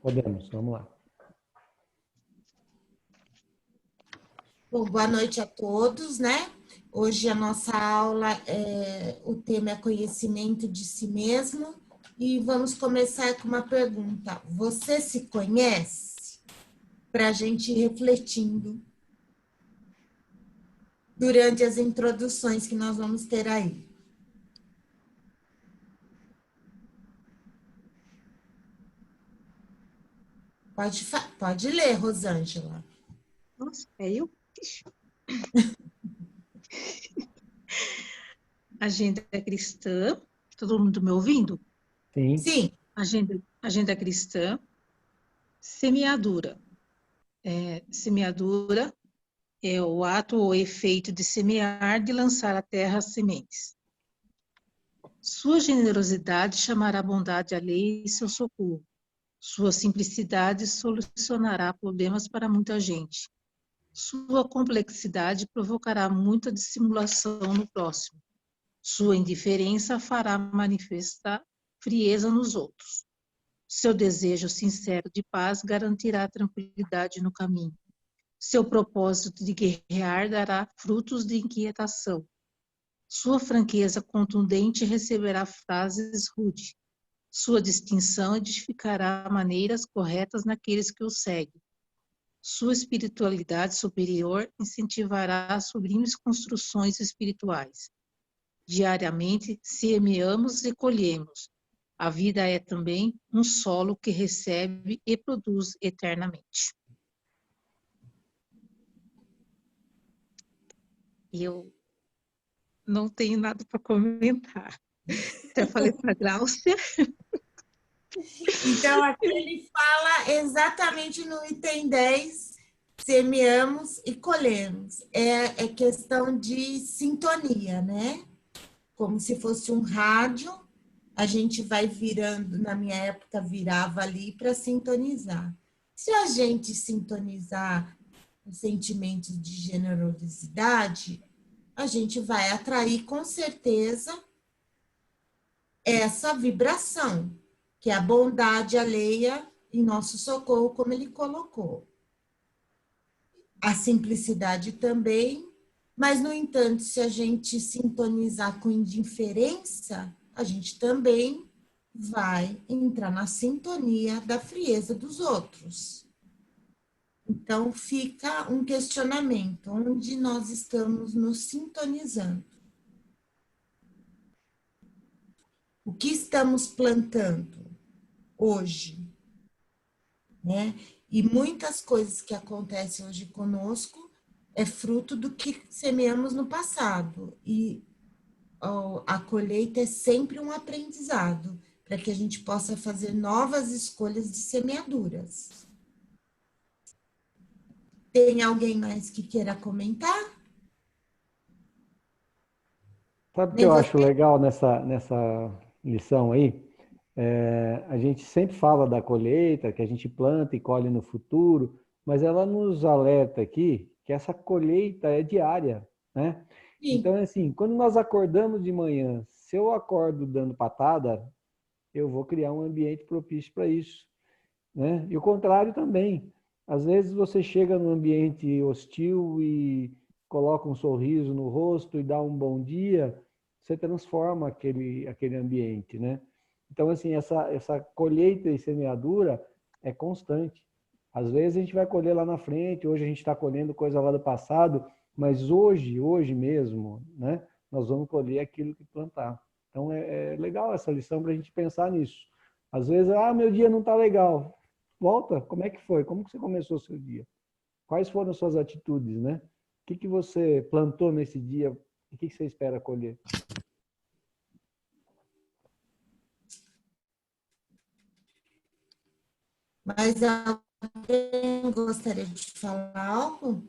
Podemos, vamos lá. Bom, boa noite a todos, né? Hoje a nossa aula, o tema é conhecimento de si mesmo e vamos começar com uma pergunta. Você se conhece? Para a gente ir refletindo durante as introduções que nós vamos ter aí. Pode ler, Rosângela. Nossa, é eu? Agenda cristã. Todo mundo me ouvindo? Sim. Sim. Agenda cristã. Semeadura. Semeadura é o ato ou efeito de semear, de lançar à terra as sementes. Sua generosidade chamará a bondade alheia e seu socorro. Sua simplicidade solucionará problemas para muita gente. Sua complexidade provocará muita dissimulação no próximo. Sua indiferença fará manifestar frieza nos outros. Seu desejo sincero de paz garantirá tranquilidade no caminho. Seu propósito de guerrear dará frutos de inquietação. Sua franqueza contundente receberá frases rudes. Sua distinção edificará maneiras corretas naqueles que o seguem. Sua espiritualidade superior incentivará sublimes construções espirituais. Diariamente semeamos e colhemos. A vida é também um solo que recebe e produz eternamente. Eu não tenho nada para comentar. Até falei para a Gláucia. Então, aqui ele fala exatamente no item 10, semeamos e colhemos. É questão de sintonia, né? Como se fosse um rádio, a gente vai virando, na minha época virava ali para sintonizar. Se a gente sintonizar os sentimentos de generosidade, a gente vai atrair com certeza essa vibração, que é a bondade alheia em nosso socorro, como ele colocou. A simplicidade também, mas, no entanto, se a gente sintonizar com indiferença, a gente também vai entrar na sintonia da frieza dos outros. Então, fica um questionamento, onde nós estamos nos sintonizando? O que estamos plantando hoje? Né? E muitas coisas que acontecem hoje conosco é fruto do que semeamos no passado. E a colheita é sempre um aprendizado, para que a gente possa fazer novas escolhas de semeaduras. Tem alguém mais que queira comentar? Sabe o que eu acho legal nessa lição aí? A gente sempre fala da colheita, que a gente planta e colhe no futuro, mas ela nos alerta aqui que essa colheita é diária, né? Sim. Então, assim, quando nós acordamos de manhã, se eu acordo dando patada, eu vou criar um ambiente propício para isso, né? E o contrário também. Às vezes você chega num ambiente hostil e coloca um sorriso no rosto e dá um bom dia, você transforma aquele ambiente, né? Então, assim, essa colheita e semeadura é constante. Às vezes a gente vai colher lá na frente, hoje a gente está colhendo coisa lá do passado, mas hoje mesmo, né, nós vamos colher aquilo que plantar. Então, é legal essa lição para a gente pensar nisso. Às vezes, meu dia não está legal. Volta, como é que foi? Como que você começou o seu dia? Quais foram as suas atitudes, né? O que você plantou nesse dia? O que você espera colher? Mas alguém gostaria de falar algo?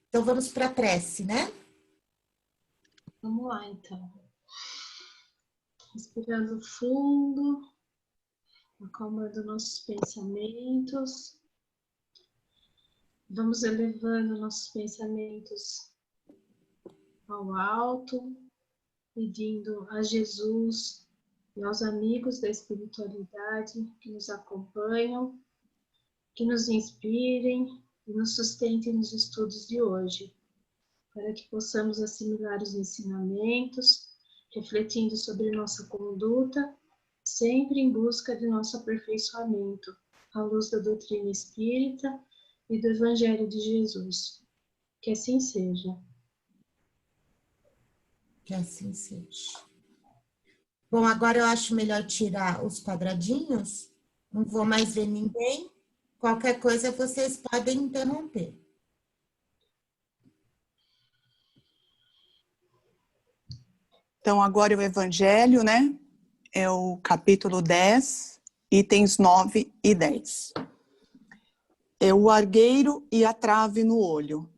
Então vamos para a prece, né? Vamos lá, então. Respirando fundo, acalmando nossos pensamentos. Vamos elevando nossos pensamentos ao alto, pedindo a Jesus e aos amigos da espiritualidade que nos acompanham, que nos inspirem e nos sustentem nos estudos de hoje, para que possamos assimilar os ensinamentos, refletindo sobre nossa conduta, sempre em busca de nosso aperfeiçoamento, à luz da doutrina espírita e do Evangelho de Jesus. Que assim seja. Que assim seja. Bom, agora eu acho melhor tirar os quadradinhos. Não vou mais ver ninguém. Qualquer coisa vocês podem interromper. Então, agora o Evangelho, né? É o capítulo 10, itens 9 e 10. É o argueiro e a trave no olho.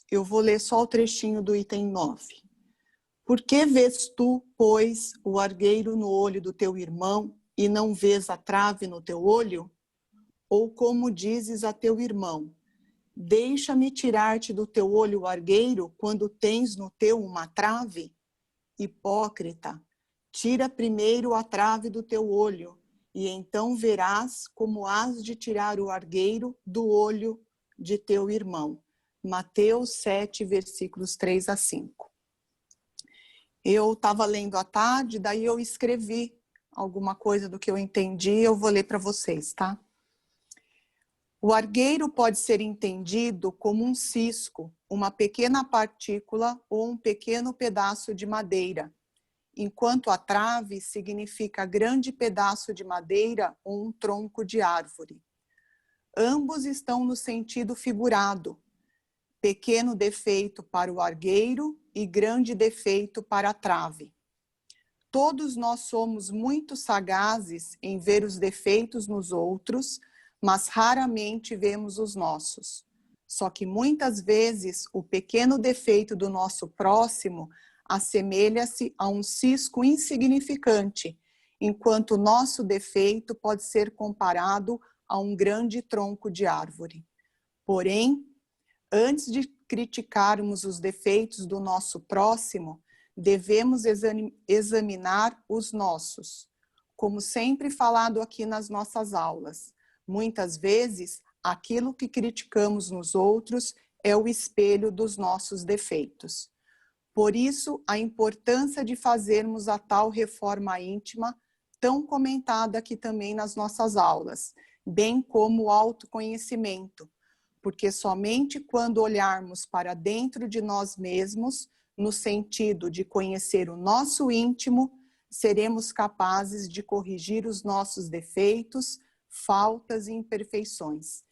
Eu vou ler só o trechinho do item 9. Por que vês tu, pois, o argueiro no olho do teu irmão e não vês a trave no teu olho? Ou como dizes a teu irmão, deixa-me tirar-te do teu olho o argueiro quando tens no teu uma trave? Hipócrita, tira primeiro a trave do teu olho, e então verás como hás de tirar o argueiro do olho de teu irmão. Mateus 7, versículos 3 a 5. Eu estava lendo à tarde, daí eu escrevi alguma coisa do que eu entendi, eu vou ler para vocês, tá? O argueiro pode ser entendido como um cisco, uma pequena partícula ou um pequeno pedaço de madeira, enquanto a trave significa grande pedaço de madeira ou um tronco de árvore. Ambos estão no sentido figurado, pequeno defeito para o argueiro e grande defeito para a trave. Todos nós somos muito sagazes em ver os defeitos nos outros, mas raramente vemos os nossos. Só que muitas vezes o pequeno defeito do nosso próximo assemelha-se a um cisco insignificante, enquanto o nosso defeito pode ser comparado a um grande tronco de árvore. Porém, antes de criticarmos os defeitos do nosso próximo, devemos examinar os nossos. Como sempre falado aqui nas nossas aulas, muitas vezes aquilo que criticamos nos outros é o espelho dos nossos defeitos. Por isso, a importância de fazermos a tal reforma íntima, tão comentada aqui também nas nossas aulas, bem como o autoconhecimento, porque somente quando olharmos para dentro de nós mesmos, no sentido de conhecer o nosso íntimo, seremos capazes de corrigir os nossos defeitos, faltas e imperfeições.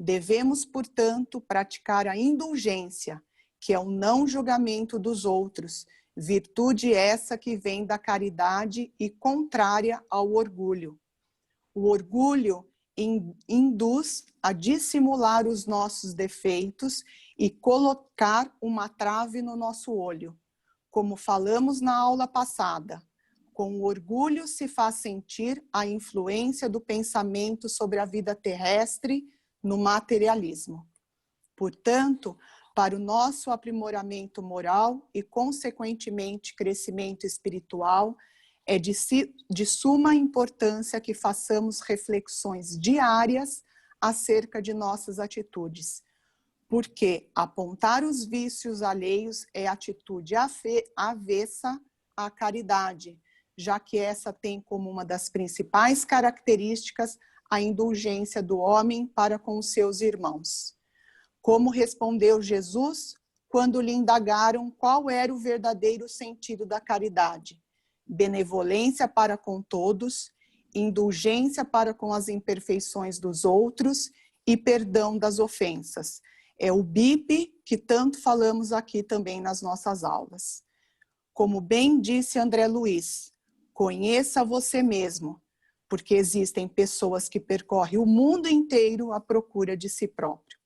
Devemos, portanto, praticar a indulgência, que é o não julgamento dos outros, virtude essa que vem da caridade e contrária ao orgulho. O orgulho induz a dissimular os nossos defeitos e colocar uma trave no nosso olho. Como falamos na aula passada, com o orgulho se faz sentir a influência do pensamento sobre a vida terrestre no materialismo. Portanto, para o nosso aprimoramento moral e, consequentemente, crescimento espiritual, é de suma importância que façamos reflexões diárias acerca de nossas atitudes, porque apontar os vícios alheios é atitude avessa à caridade, já que essa tem como uma das principais características a indulgência do homem para com os seus irmãos. Como respondeu Jesus quando lhe indagaram qual era o verdadeiro sentido da caridade? Benevolência para com todos, indulgência para com as imperfeições dos outros e perdão das ofensas. É o BIP que tanto falamos aqui também nas nossas aulas. Como bem disse André Luiz, conheça você mesmo, porque existem pessoas que percorrem o mundo inteiro à procura de si próprio.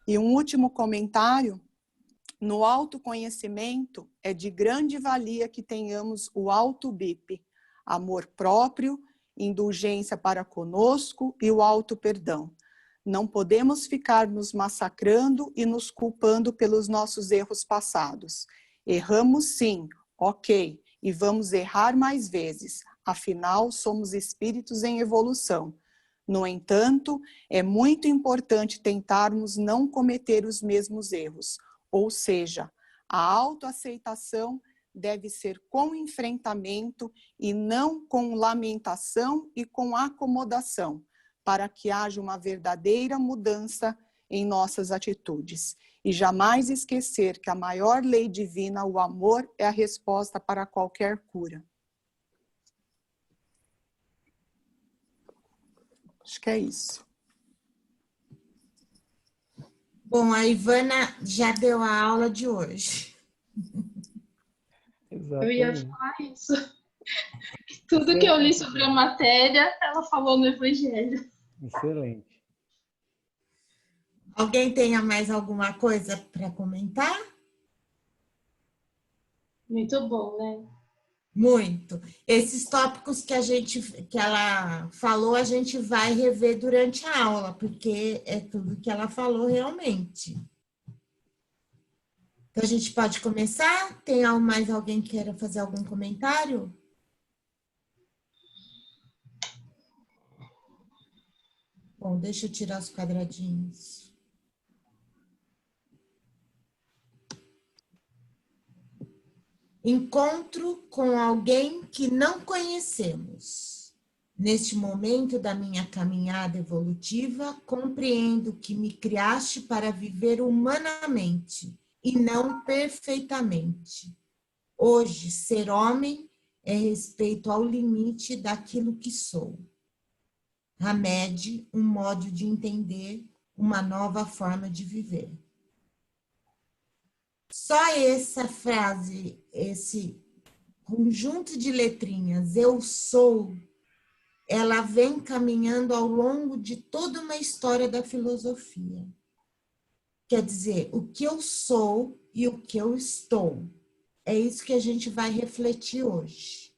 E um último comentário: no autoconhecimento é de grande valia que tenhamos o auto-BIP, amor próprio, indulgência para conosco e o auto-perdão. Não podemos ficar nos massacrando e nos culpando pelos nossos erros passados. Erramos sim, ok, e vamos errar mais vezes. Afinal, somos espíritos em evolução. No entanto, é muito importante tentarmos não cometer os mesmos erros, ou seja, a autoaceitação deve ser com enfrentamento e não com lamentação e com acomodação, para que haja uma verdadeira mudança em nossas atitudes. E jamais esquecer que a maior lei divina, o amor, é a resposta para qualquer cura. Acho que é isso. Bom, a Ivana já deu a aula de hoje. Eu ia Exatamente. falar isso. Tudo que eu li sobre a matéria, ela falou no Evangelho. Excelente. Alguém tenha mais alguma coisa para comentar? Muito bom, né? Muito. Esses tópicos que ela falou, a gente vai rever durante a aula, porque é tudo que ela falou realmente. Então, a gente pode começar? Tem mais alguém que queira fazer algum comentário? Bom, deixa eu tirar os quadradinhos. Encontro com alguém que não conhecemos. Neste momento da minha caminhada evolutiva, compreendo que me criaste para viver humanamente e não perfeitamente. Hoje, ser homem é respeito ao limite daquilo que sou. Hamed, um modo de entender, uma nova forma de viver. Só essa frase, esse conjunto de letrinhas, eu sou, ela vem caminhando ao longo de toda uma história da filosofia. Quer dizer, o que eu sou e o que eu estou. É isso que a gente vai refletir hoje.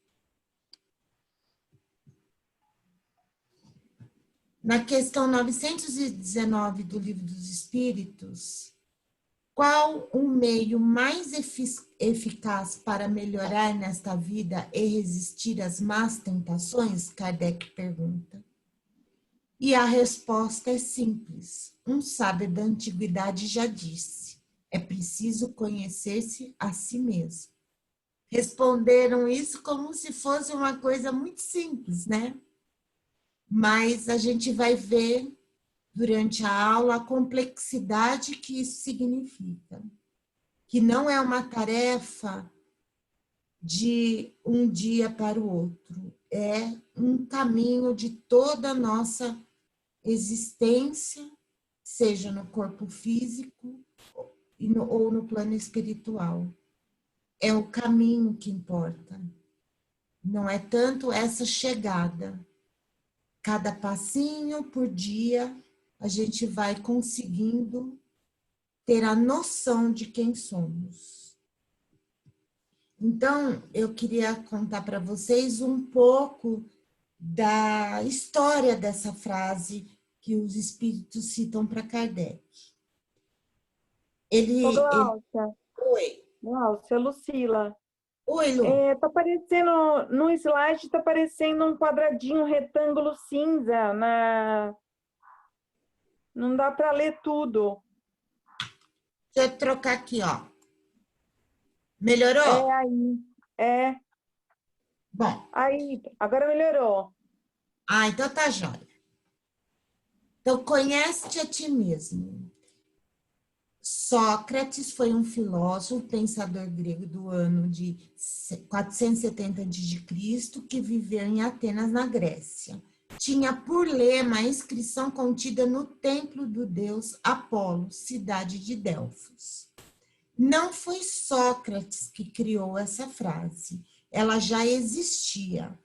Na questão 919 do Livro dos Espíritos, qual o meio mais eficaz para melhorar nesta vida e resistir às más tentações? Kardec pergunta. E a resposta é simples. Um sábio da antiguidade já disse, é preciso conhecer-se a si mesmo. Responderam isso como se fosse uma coisa muito simples, né? Mas a gente vai ver durante a aula a complexidade que isso significa. Que não é uma tarefa de um dia para o outro, é um caminho de toda a nossa existência, seja no corpo físico ou no plano espiritual. É o caminho que importa. Não é tanto essa chegada. Cada passinho por dia, a gente vai conseguindo ter a noção de quem somos. Então, eu queria contar para vocês um pouco da história dessa frase que os espíritos citam para Kardec. Ô, Glaucia. Oi. Glaucia, Lucila. Oi, Lu. Tá aparecendo, no slide está aparecendo um quadradinho retângulo cinza. Não dá para ler tudo. Deixa eu trocar aqui, ó. Melhorou? É aí. É. Bom. Aí, agora melhorou. Ah, então tá jóia. Então, conhece-te a ti mesmo. Sócrates foi um filósofo, pensador grego do ano de 470 a.C., que viveu em Atenas, na Grécia. Tinha por lema a inscrição contida no templo do deus Apolo, cidade de Delfos. Não foi Sócrates que criou essa frase, ela já existia.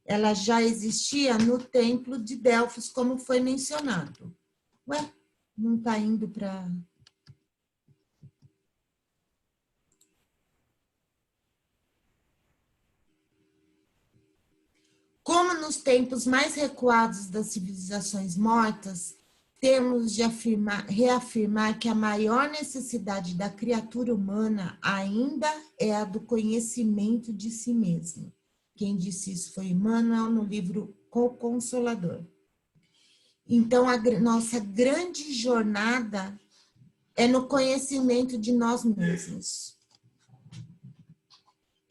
Ela já existia no templo de Delfos, como foi mencionado. Ué, não está indo para... Como nos tempos mais recuados das civilizações mortas, temos de reafirmar que a maior necessidade da criatura humana ainda é a do conhecimento de si mesmo, Quem disse isso foi Emmanuel no livro O Consolador. Então, nossa grande jornada é no conhecimento de nós mesmos.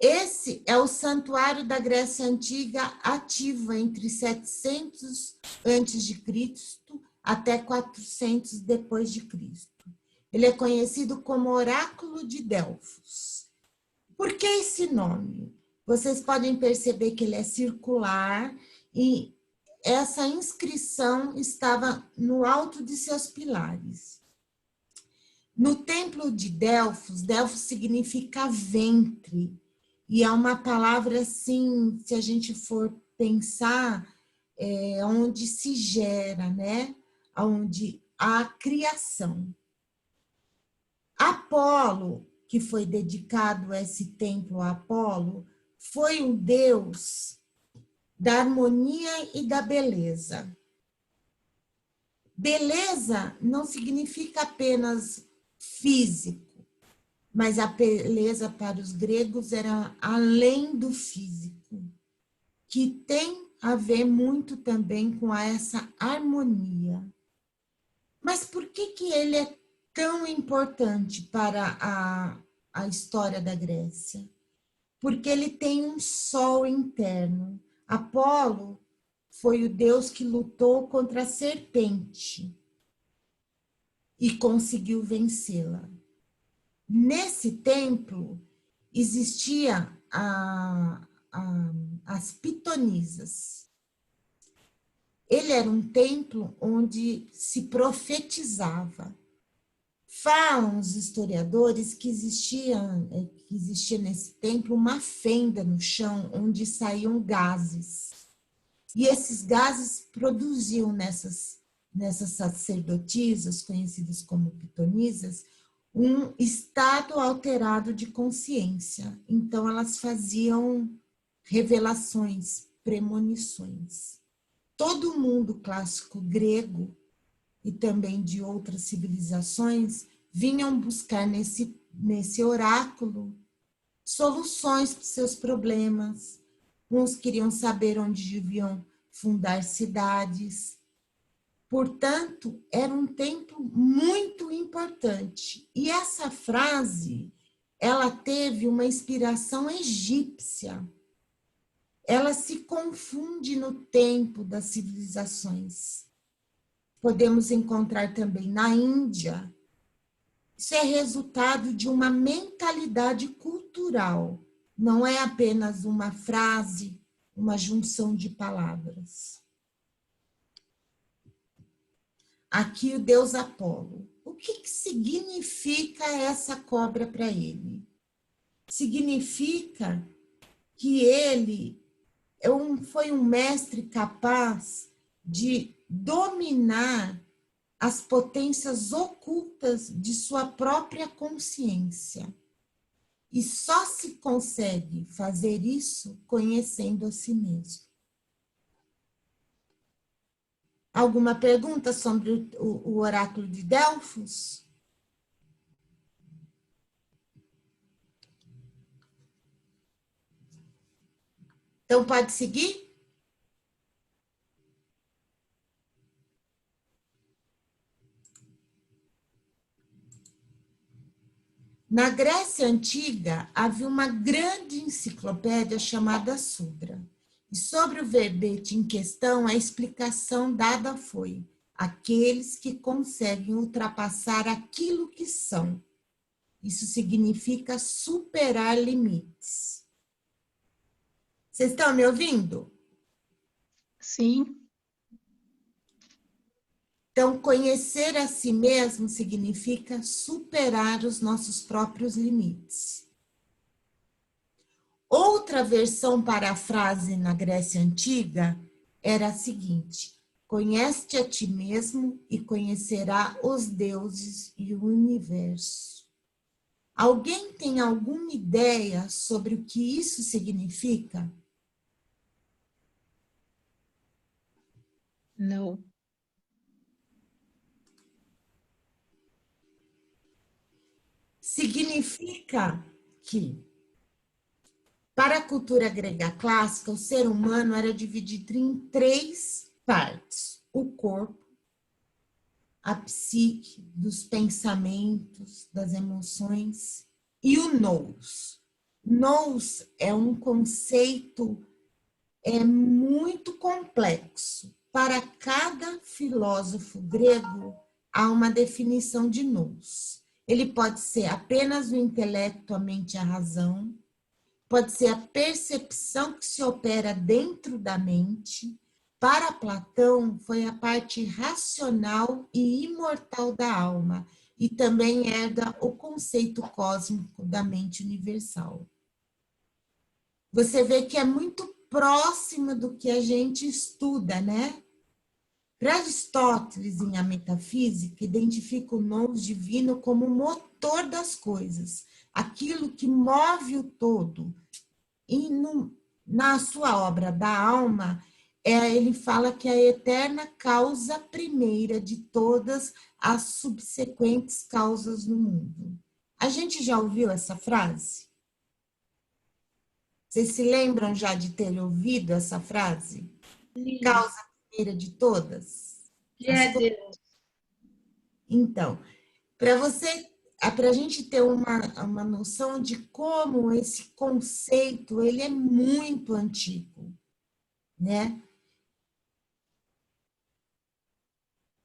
Esse é o santuário da Grécia Antiga ativo entre 700 a.C. até 400 depois de Cristo. Ele é conhecido como Oráculo de Delfos. Por que esse nome? Vocês podem perceber que ele é circular e essa inscrição estava no alto de seus pilares. No templo de Delfos, Delfos significa ventre, e é uma palavra assim, se a gente for pensar, onde se gera, né? Onde há criação. Apolo, que foi dedicado a esse templo a Apolo, foi um deus da harmonia e da beleza. Beleza não significa apenas físico, mas a beleza para os gregos era além do físico, que tem a ver muito também com essa harmonia. Mas por que ele é tão importante para a história da Grécia? Porque ele tem um sol interno. Apolo foi o deus que lutou contra a serpente e conseguiu vencê-la. Nesse templo existia as pitonisas. Ele era um templo onde se profetizava. Falam os historiadores que existia nesse templo uma fenda no chão onde saíam gases. E esses gases produziam nessas sacerdotisas, conhecidas como pitonisas, um estado alterado de consciência. Então, elas faziam revelações, premonições. Todo o mundo clássico grego e também de outras civilizações vinham buscar nesse oráculo soluções para os seus problemas. Uns queriam saber onde deviam fundar cidades. Portanto, era um templo muito importante. E essa frase, ela teve uma inspiração egípcia. Ela se confunde no tempo das civilizações. Podemos encontrar também na Índia. Isso é resultado de uma mentalidade cultural. Não é apenas uma frase, uma junção de palavras. Aqui o deus Apolo. O que significa essa cobra para ele? Significa que ele foi um mestre capaz de dominar as potências ocultas de sua própria consciência. E só se consegue fazer isso conhecendo a si mesmo. Alguma pergunta sobre o oráculo de Delfos? Então, pode seguir? Na Grécia Antiga, havia uma grande enciclopédia chamada Sudra. E sobre o verbete em questão, a explicação dada foi: aqueles que conseguem ultrapassar aquilo que são. Isso significa superar limites. Vocês estão me ouvindo? Sim. Então, conhecer a si mesmo significa superar os nossos próprios limites. Outra versão para a frase na Grécia Antiga era a seguinte: conhece-te a ti mesmo e conhecerá os deuses e o universo. Alguém tem alguma ideia sobre o que isso significa? Não. Significa que Para a cultura grega clássica, o ser humano era dividido em 3 partes: o corpo, a psique, dos pensamentos, das emoções, e o nous. Nous é um conceito muito complexo. Para cada filósofo grego, há uma definição de nous. Ele pode ser apenas o intelecto, a mente e a razão, pode ser a percepção que se opera dentro da mente. Para Platão, foi a parte racional e imortal da alma, e também herda o conceito cósmico da mente universal. Você vê que é muito próxima do que a gente estuda, né? Para Aristóteles, em A Metafísica, identifica o nous divino como o motor das coisas, aquilo que move o todo. E na sua obra da alma, ele fala que é a eterna causa primeira de todas as subsequentes causas no mundo. A gente já ouviu essa frase? Vocês se lembram já de ter ouvido essa frase? Sim. Causa primeira de todas? Deus. Então, para a gente ter uma noção de como esse conceito ele é muito antigo, né?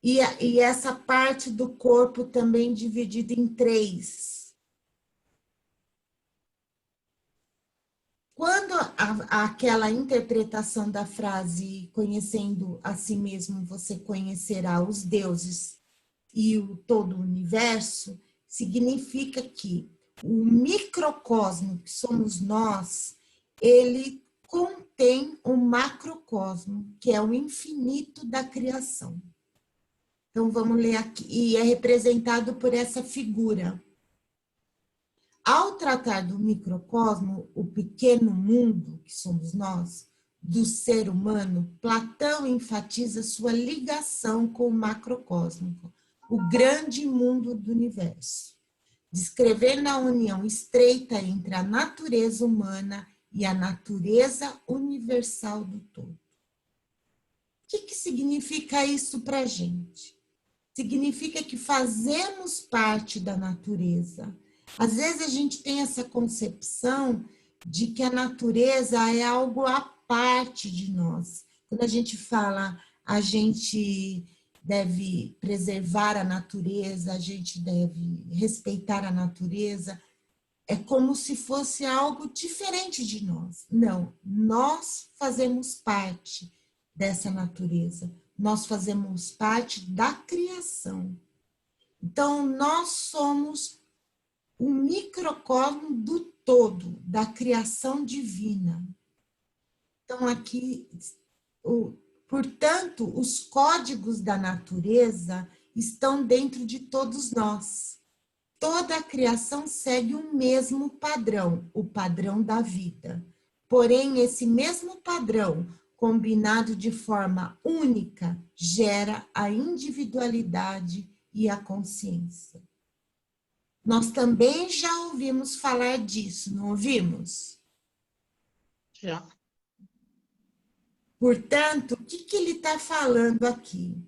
E essa parte do corpo também dividida em 3. Quando aquela interpretação da frase, conhecendo a si mesmo, você conhecerá os deuses e todo o universo, significa que o microcosmo que somos nós, ele contém o macrocosmo, que é o infinito da criação. Então, vamos ler aqui, e é representado por essa figura. Ao tratar do microcosmo, o pequeno mundo, que somos nós, do ser humano, Platão enfatiza sua ligação com o macrocósmico, o grande mundo do universo, descrevendo a união estreita entre a natureza humana e a natureza universal do todo. O que significa isso para a gente? Significa que fazemos parte da natureza. Às vezes a gente tem essa concepção de que a natureza é algo à parte de nós. Quando a gente fala, a gente deve preservar a natureza, a gente deve respeitar a natureza, é como se fosse algo diferente de nós. Não, nós fazemos parte dessa natureza, nós fazemos parte da criação. Então, nós somos o microcosmo do todo, da criação divina. Então, aqui, portanto, os códigos da natureza estão dentro de todos nós. Toda a criação segue o mesmo padrão, o padrão da vida. Porém, esse mesmo padrão, combinado de forma única, gera a individualidade e a consciência. Nós também já ouvimos falar disso, não ouvimos? Já. Portanto, o que ele está falando aqui?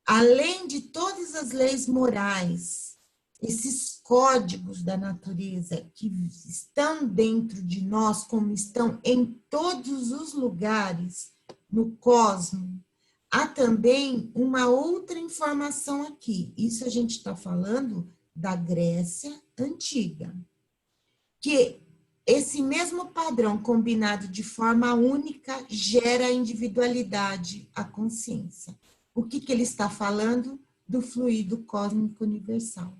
Além de todas as leis morais, esses códigos da natureza que estão dentro de nós, como estão em todos os lugares no cosmos, há também uma outra informação aqui. Isso a gente está falando da Grécia Antiga, que esse mesmo padrão combinado de forma única gera a individualidade, a consciência. O que ele está falando? Do fluido cósmico universal,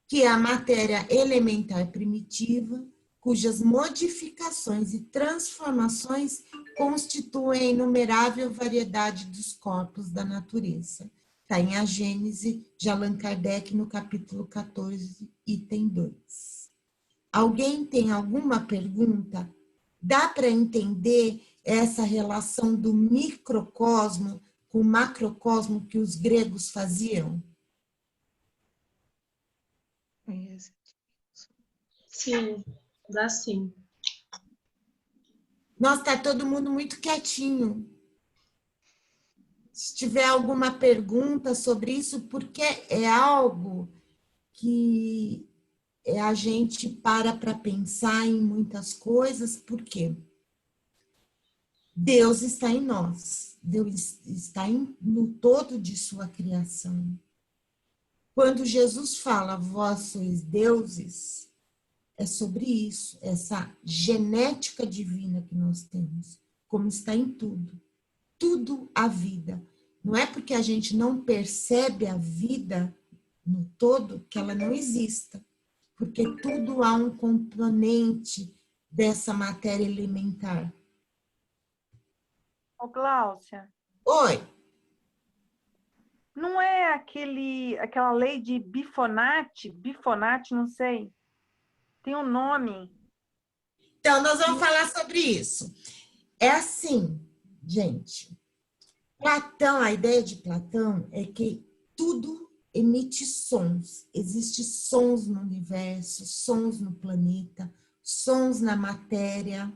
que é a matéria elementar primitiva, cujas modificações e transformações constituem a inumerável variedade dos corpos da natureza. Está em A Gênese, de Allan Kardec, no capítulo 14, item 2. Alguém tem alguma pergunta? Dá para entender essa relação do microcosmo com o macrocosmo que os gregos faziam? Sim, dá sim. Nossa, está todo mundo muito quietinho. Se tiver alguma pergunta sobre isso, porque é algo que a gente para pensar em muitas coisas, porque Deus está em nós, Deus está no todo de sua criação. Quando Jesus fala, vós sois deuses, é sobre isso, essa genética divina que nós temos, como está em tudo. Tudo a vida. Não é porque a gente não percebe a vida no todo que ela não exista. Porque tudo há um componente dessa matéria elementar. Ô, Gláucia, Oi, não é aquela lei de Bifonati, não sei, tem um nome. então nós vamos falar sobre isso. É assim, gente. Platão, a ideia de Platão é que tudo emite sons. Existem sons no universo, sons no planeta, sons na matéria,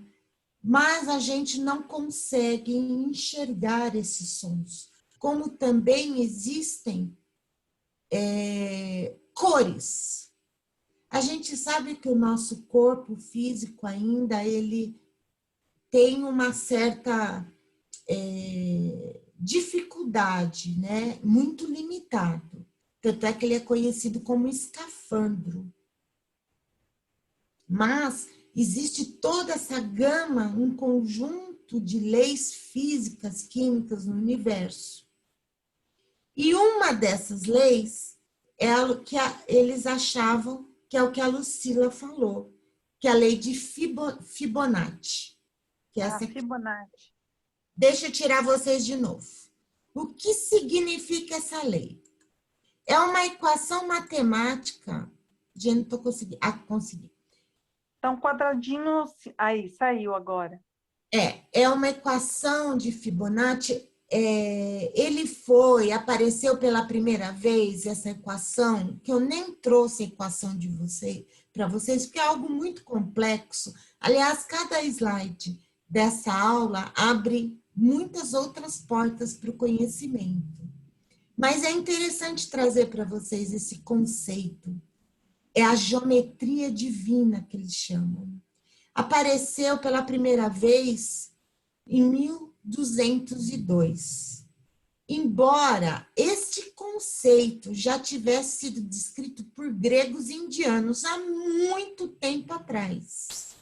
mas a gente não consegue enxergar esses sons. Como também existem cores. A gente sabe que o nosso corpo físico ainda ele tem uma certa dificuldade, né? Muito limitado. Tanto é que ele é conhecido como escafandro. Mas existe toda essa gama, um conjunto de leis físicas, químicas no universo. E uma dessas leis é o que eles achavam que é o que a Lucila falou, que é a lei de Fibonacci. Que é essa aqui. Fibonacci. Deixa eu tirar vocês de novo. O que significa essa lei? É uma equação matemática. Já não estou conseguindo. Ah, consegui. Então, quadradinho, aí, saiu agora. É uma equação de Fibonacci. Apareceu pela primeira vez essa equação, que eu nem trouxe a equação de para vocês, porque é algo muito complexo. Aliás, cada slide dessa aula abre muitas outras portas para o conhecimento. Mas é interessante trazer para vocês esse conceito. É a geometria divina que eles chamam. Apareceu pela primeira vez em 1202. Embora este conceito já tivesse sido descrito por gregos e indianos há muito tempo atrás.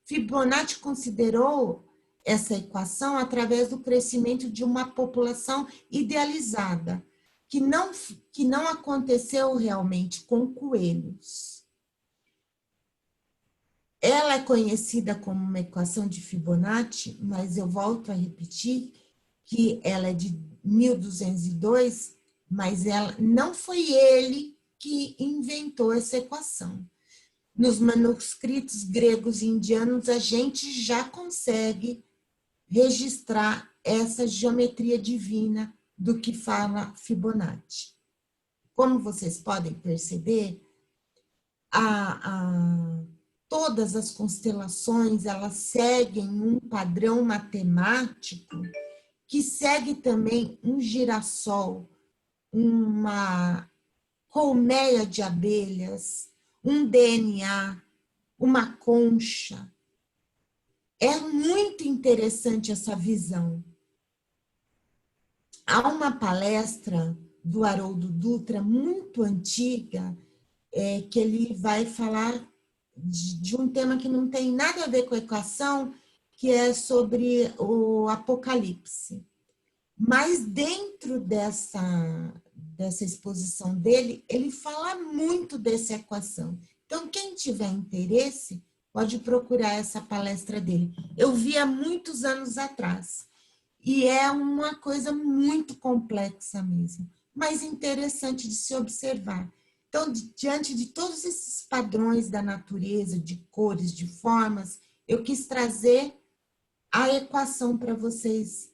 Fibonacci considerou essa equação através do crescimento de uma população idealizada, que não aconteceu realmente com coelhos. Ela é conhecida como uma equação de Fibonacci, mas eu volto a repetir que ela é de 1202, mas não foi ele que inventou essa equação. Nos manuscritos gregos e indianos, a gente já consegue registrar essa geometria divina do que fala Fibonacci. Como vocês podem perceber, todas as constelações elas seguem um padrão matemático que segue também um girassol, uma colmeia de abelhas, um DNA, uma concha. É muito interessante essa visão. Há uma palestra do Haroldo Dutra, muito antiga, que ele vai falar de um tema que não tem nada a ver com a equação, que é sobre o Apocalipse. Mas dentro dessa exposição dele, ele fala muito dessa equação. Então, quem tiver interesse, pode procurar essa palestra dele. Eu vi há muitos anos atrás. E é uma coisa muito complexa mesmo, mas interessante de se observar. Então, diante de todos esses padrões da natureza, de cores, de formas, eu quis trazer a equação para vocês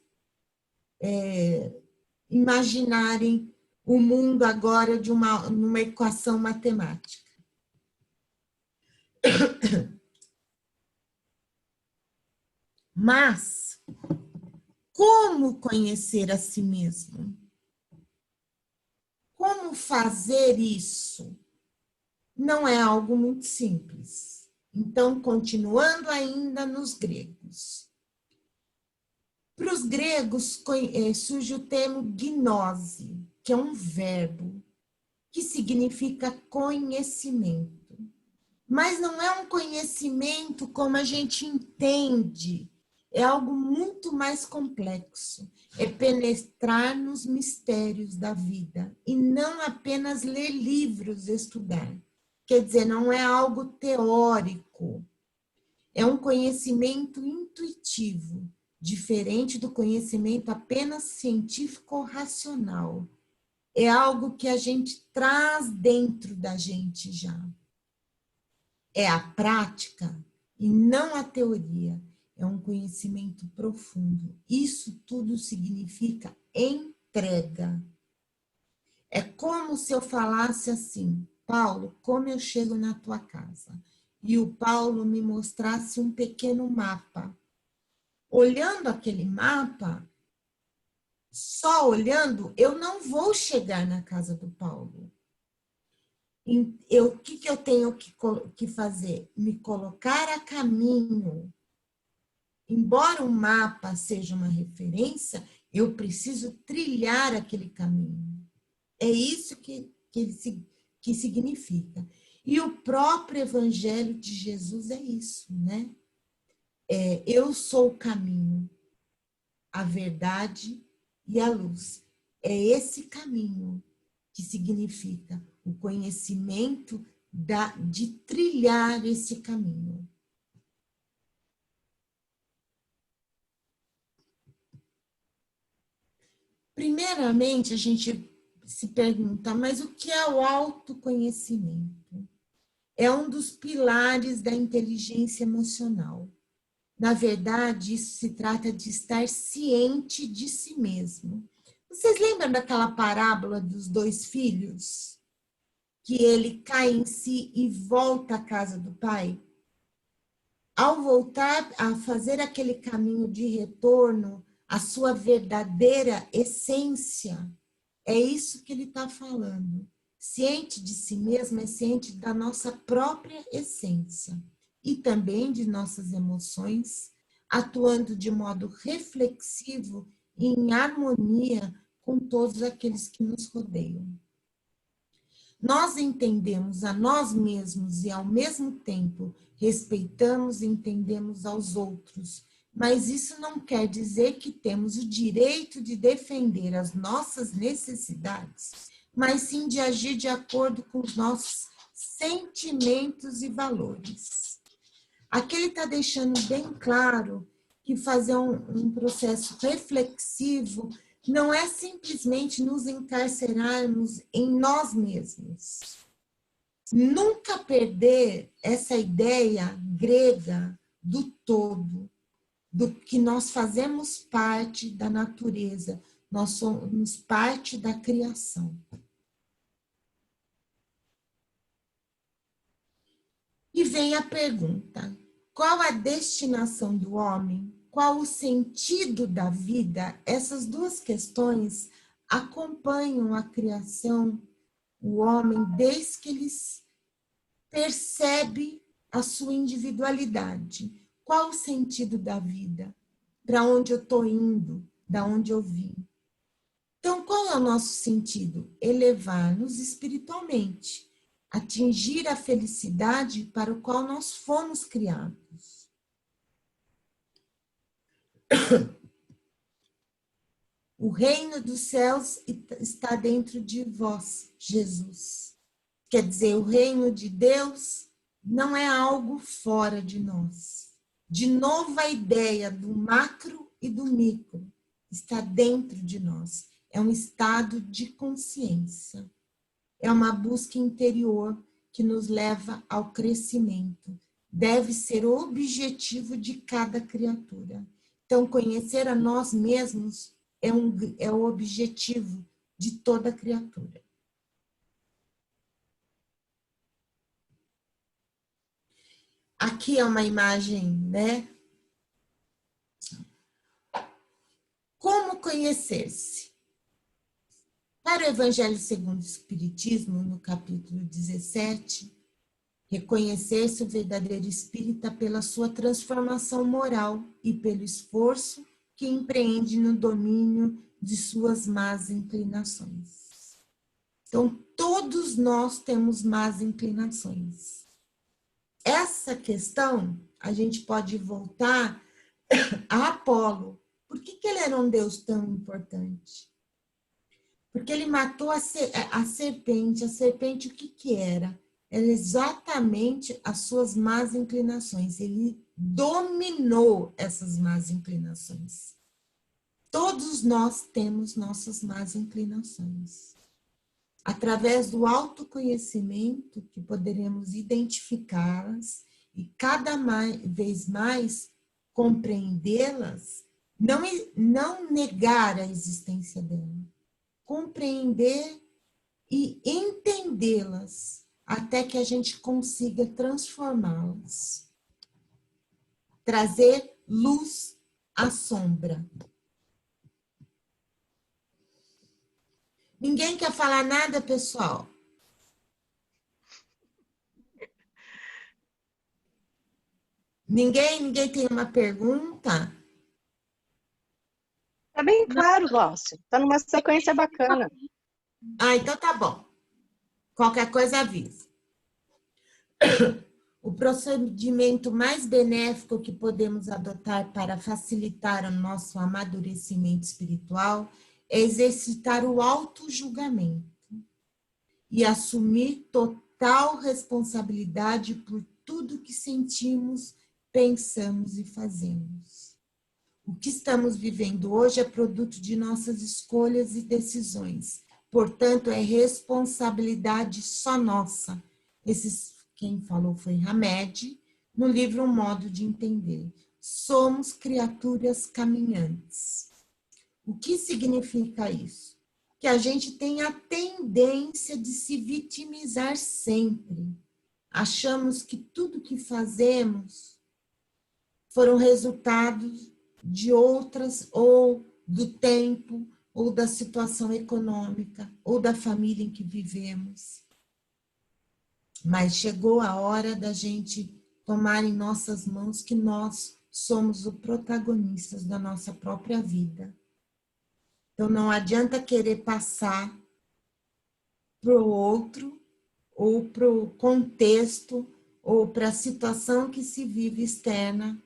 imaginarem o mundo agora numa equação matemática. Mas como conhecer a si mesmo? Como fazer isso? Não é algo muito simples. Então, continuando ainda nos gregos. Para os gregos surge o termo gnose, que é um verbo que significa conhecimento. Mas não é um conhecimento como a gente entende, é algo muito mais complexo. É penetrar nos mistérios da vida e não apenas ler livros, estudar. Quer dizer, não é algo teórico, é um conhecimento intuitivo, diferente do conhecimento apenas científico ou racional. É algo que a gente traz dentro da gente já. É a prática e não a teoria. É um conhecimento profundo. Isso tudo significa entrega. É como se eu falasse assim: Paulo, como eu chego na tua casa? E o Paulo me mostrasse um pequeno mapa. Olhando aquele mapa, só olhando, eu não vou chegar na casa do Paulo. O que eu tenho que fazer? Me colocar a caminho. Embora o mapa seja uma referência, eu preciso trilhar aquele caminho. É isso que significa. E o próprio Evangelho de Jesus é isso, né? Eu sou o caminho, a verdade e a luz. É esse caminho que significa o conhecimento de trilhar esse caminho. Primeiramente, a gente se pergunta, mas o que é o autoconhecimento? É um dos pilares da inteligência emocional. Na verdade, isso se trata de estar ciente de si mesmo. Vocês lembram daquela parábola dos dois filhos? Que ele cai em si e volta à casa do pai? Ao voltar a fazer aquele caminho de retorno à sua verdadeira essência, é isso que ele está falando. Ciente de si mesmo é ciente da nossa própria essência e também de nossas emoções, atuando de modo reflexivo e em harmonia com todos aqueles que nos rodeiam. Nós entendemos a nós mesmos e, ao mesmo tempo, respeitamos e entendemos aos outros, mas isso não quer dizer que temos o direito de defender as nossas necessidades, mas sim de agir de acordo com os nossos sentimentos e valores. Aqui ele está deixando bem claro que fazer um processo reflexivo não é simplesmente nos encarcerarmos em nós mesmos. Nunca perder essa ideia grega do todo, do que nós fazemos parte da natureza, nós somos parte da criação. E vem a pergunta: qual a destinação do homem? Qual o sentido da vida? Essas duas questões acompanham a criação, o homem, desde que ele percebe a sua individualidade. Qual o sentido da vida? Para onde eu estou indo? Da onde eu vim? Então, qual é o nosso sentido? Elevar-nos espiritualmente, atingir a felicidade para o qual nós fomos criados. O reino dos céus está dentro de vós, Jesus. Quer dizer, o reino de Deus não é algo fora de nós. De novo, a ideia do macro e do micro está dentro de nós. É um estado de consciência. É uma busca interior que nos leva ao crescimento. Deve ser o objetivo de cada criatura. Então, conhecer a nós mesmos é o objetivo de toda criatura. Aqui é uma imagem, né, reconhecer-se. Para o Evangelho segundo o Espiritismo, no capítulo 17, reconhecer-se o verdadeiro espírita pela sua transformação moral e pelo esforço que empreende no domínio de suas más inclinações. Então, todos nós temos más inclinações. Essa questão, a gente pode voltar a Apolo. Por que ele era um Deus tão importante? Porque ele matou a serpente. A serpente, o que era? Era exatamente as suas más inclinações. Ele dominou essas más inclinações. Todos nós temos nossas más inclinações. Através do autoconhecimento, que poderemos identificá-las e cada vez mais compreendê-las, não negar a existência dela, compreender e entendê-las até que a gente consiga transformá-las. Trazer luz à sombra. Ninguém quer falar nada, pessoal? Ninguém tem uma pergunta? Tá bem claro, Glaucia. Tá numa sequência bacana. Ah, então tá bom. Qualquer coisa avisa. O procedimento mais benéfico que podemos adotar para facilitar o nosso amadurecimento espiritual é exercitar o autojulgamento e assumir total responsabilidade por tudo que sentimos, pensamos e fazemos. O que estamos vivendo hoje é produto de nossas escolhas e decisões. Portanto, é responsabilidade só nossa. Quem falou foi Hamed, no livro Um Modo de Entender. Somos criaturas caminhantes. O que significa isso? Que a gente tem a tendência de se vitimizar sempre. Achamos que tudo que fazemos foram resultados de outras, ou do tempo, ou da situação econômica, ou da família em que vivemos. Mas chegou a hora da gente tomar em nossas mãos que nós somos os protagonistas da nossa própria vida. Então, não adianta querer passar para o outro, ou para o contexto, ou para a situação que se vive externa,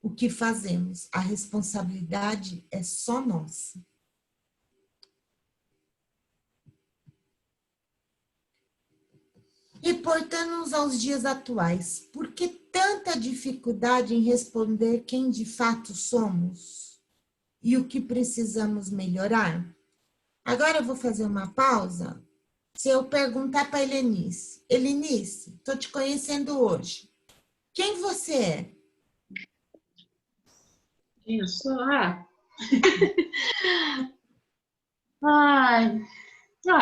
o que fazemos. A responsabilidade é só nossa. Reportando-nos aos dias atuais, por que tanta dificuldade em responder quem de fato somos e o que precisamos melhorar? Agora eu vou fazer uma pausa. Se eu perguntar para a Helenice, Helenice, estou te conhecendo hoje. Quem você é? Eu sou.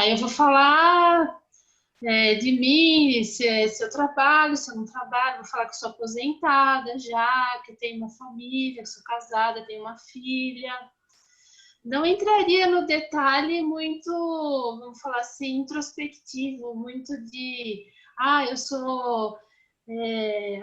Eu vou falar de mim, se eu trabalho, se eu não trabalho, vou falar que sou aposentada já, que tenho uma família, que sou casada, tenho uma filha. Não entraria no detalhe muito, vamos falar assim, introspectivo, muito de, eu sou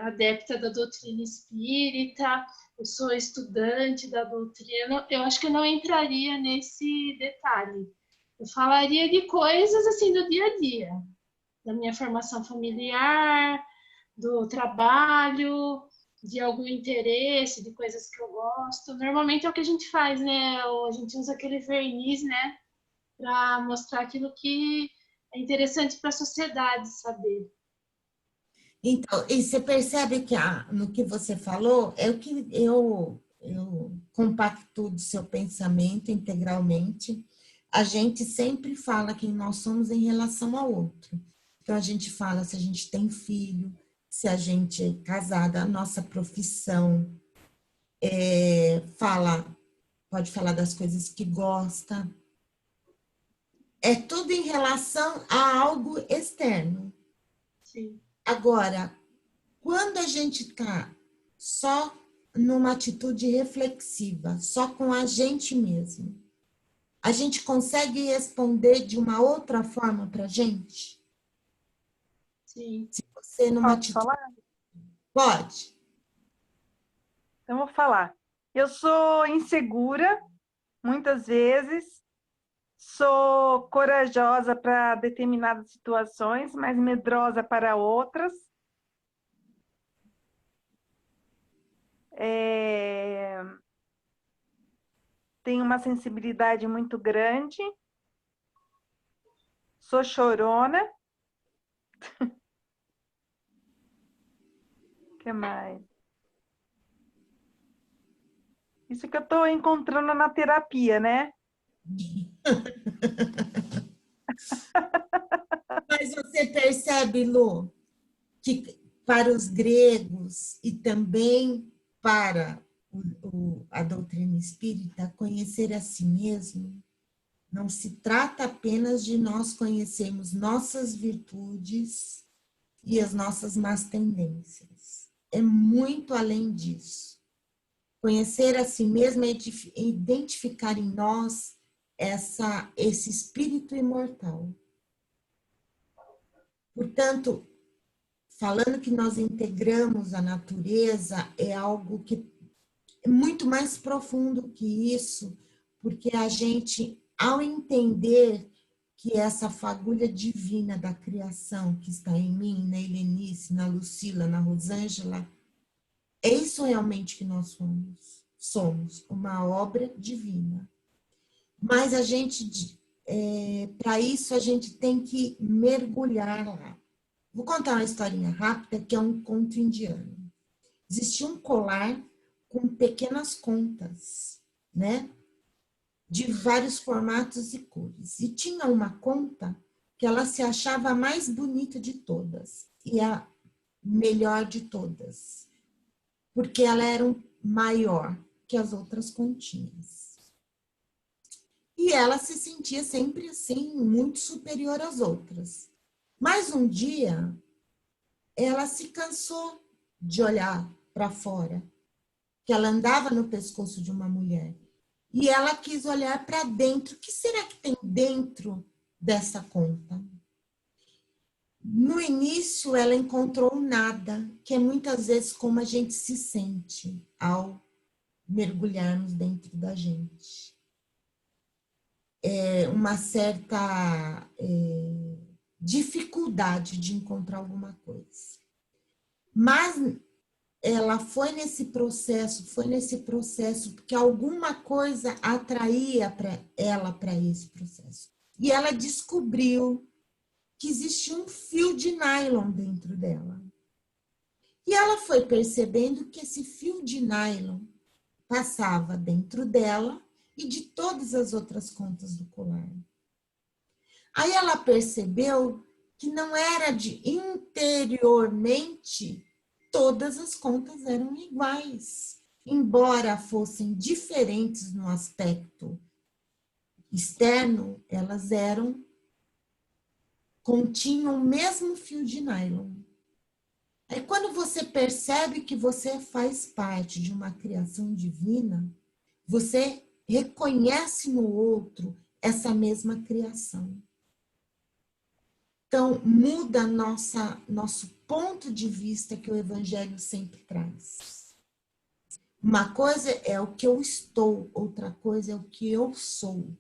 adepta da doutrina espírita, eu sou estudante da doutrina. Eu acho que eu não entraria nesse detalhe. Eu falaria de coisas assim do dia a dia, da minha formação familiar, do trabalho, de algum interesse, de coisas que eu gosto. Normalmente é o que a gente faz, né? A gente usa aquele verniz, né? Para mostrar aquilo que é interessante para a sociedade saber. Então, e você percebe que no que você falou, é o que eu compacto do seu pensamento integralmente. A gente sempre fala quem nós somos em relação ao outro. Então, a gente fala se a gente tem filho, se a gente é casada, a nossa profissão, pode falar das coisas que gosta. É tudo em relação a algo externo. Sim. Agora, quando a gente está só numa atitude reflexiva, só com a gente mesmo, A gente consegue responder de uma outra forma para a gente? Sim. Se você numa Posso falar? Pode. Então, eu vou falar. Eu sou insegura, muitas vezes, sou corajosa para determinadas situações, mas medrosa para outras. Tenho uma sensibilidade muito grande, sou chorona. O que mais? Isso que eu estou encontrando na terapia, né? Mas você percebe, Lu, que para os gregos e também para a doutrina espírita, conhecer a si mesmo não se trata apenas de nós conhecermos nossas virtudes e as nossas más tendências. É muito além disso. Conhecer a si mesmo é identificar em nós esse espírito imortal. Portanto, falando que nós integramos a natureza, é algo que é muito mais profundo que isso, porque a gente, ao entender que essa fagulha divina da criação que está em mim, na Helenice, na Lucila, na Rosângela, é isso realmente que nós somos. Somos uma obra divina. Mas a gente, para isso, a gente tem que mergulhar lá. Vou contar uma historinha rápida, que é um conto indiano. Existia um colar com pequenas contas, né? De vários formatos e cores. E tinha uma conta que ela se achava a mais bonita de todas e a melhor de todas, porque ela era maior que as outras continhas. E ela se sentia sempre assim, muito superior às outras. Mas um dia, ela se cansou de olhar para fora, que ela andava no pescoço de uma mulher. E ela quis olhar para dentro. O que será que tem dentro dessa conta? No início, ela encontrou nada, que é muitas vezes como a gente se sente ao mergulharmos dentro da gente. É uma certa dificuldade de encontrar alguma coisa. Mas ela foi nesse processo, porque alguma coisa atraía ela para esse processo. E ela descobriu que existia um fio de nylon dentro dela. E ela foi percebendo que esse fio de nylon passava dentro dela e de todas as outras contas do colar. Aí ela percebeu que não era de interiormente todas as contas eram iguais, embora fossem diferentes no aspecto externo, elas continham o mesmo fio de nylon. Aí quando você percebe que você faz parte de uma criação divina, você reconhece no outro essa mesma criação. Então, muda nosso ponto de vista que o Evangelho sempre traz. Uma coisa é o que eu estou, outra coisa é o que eu sou.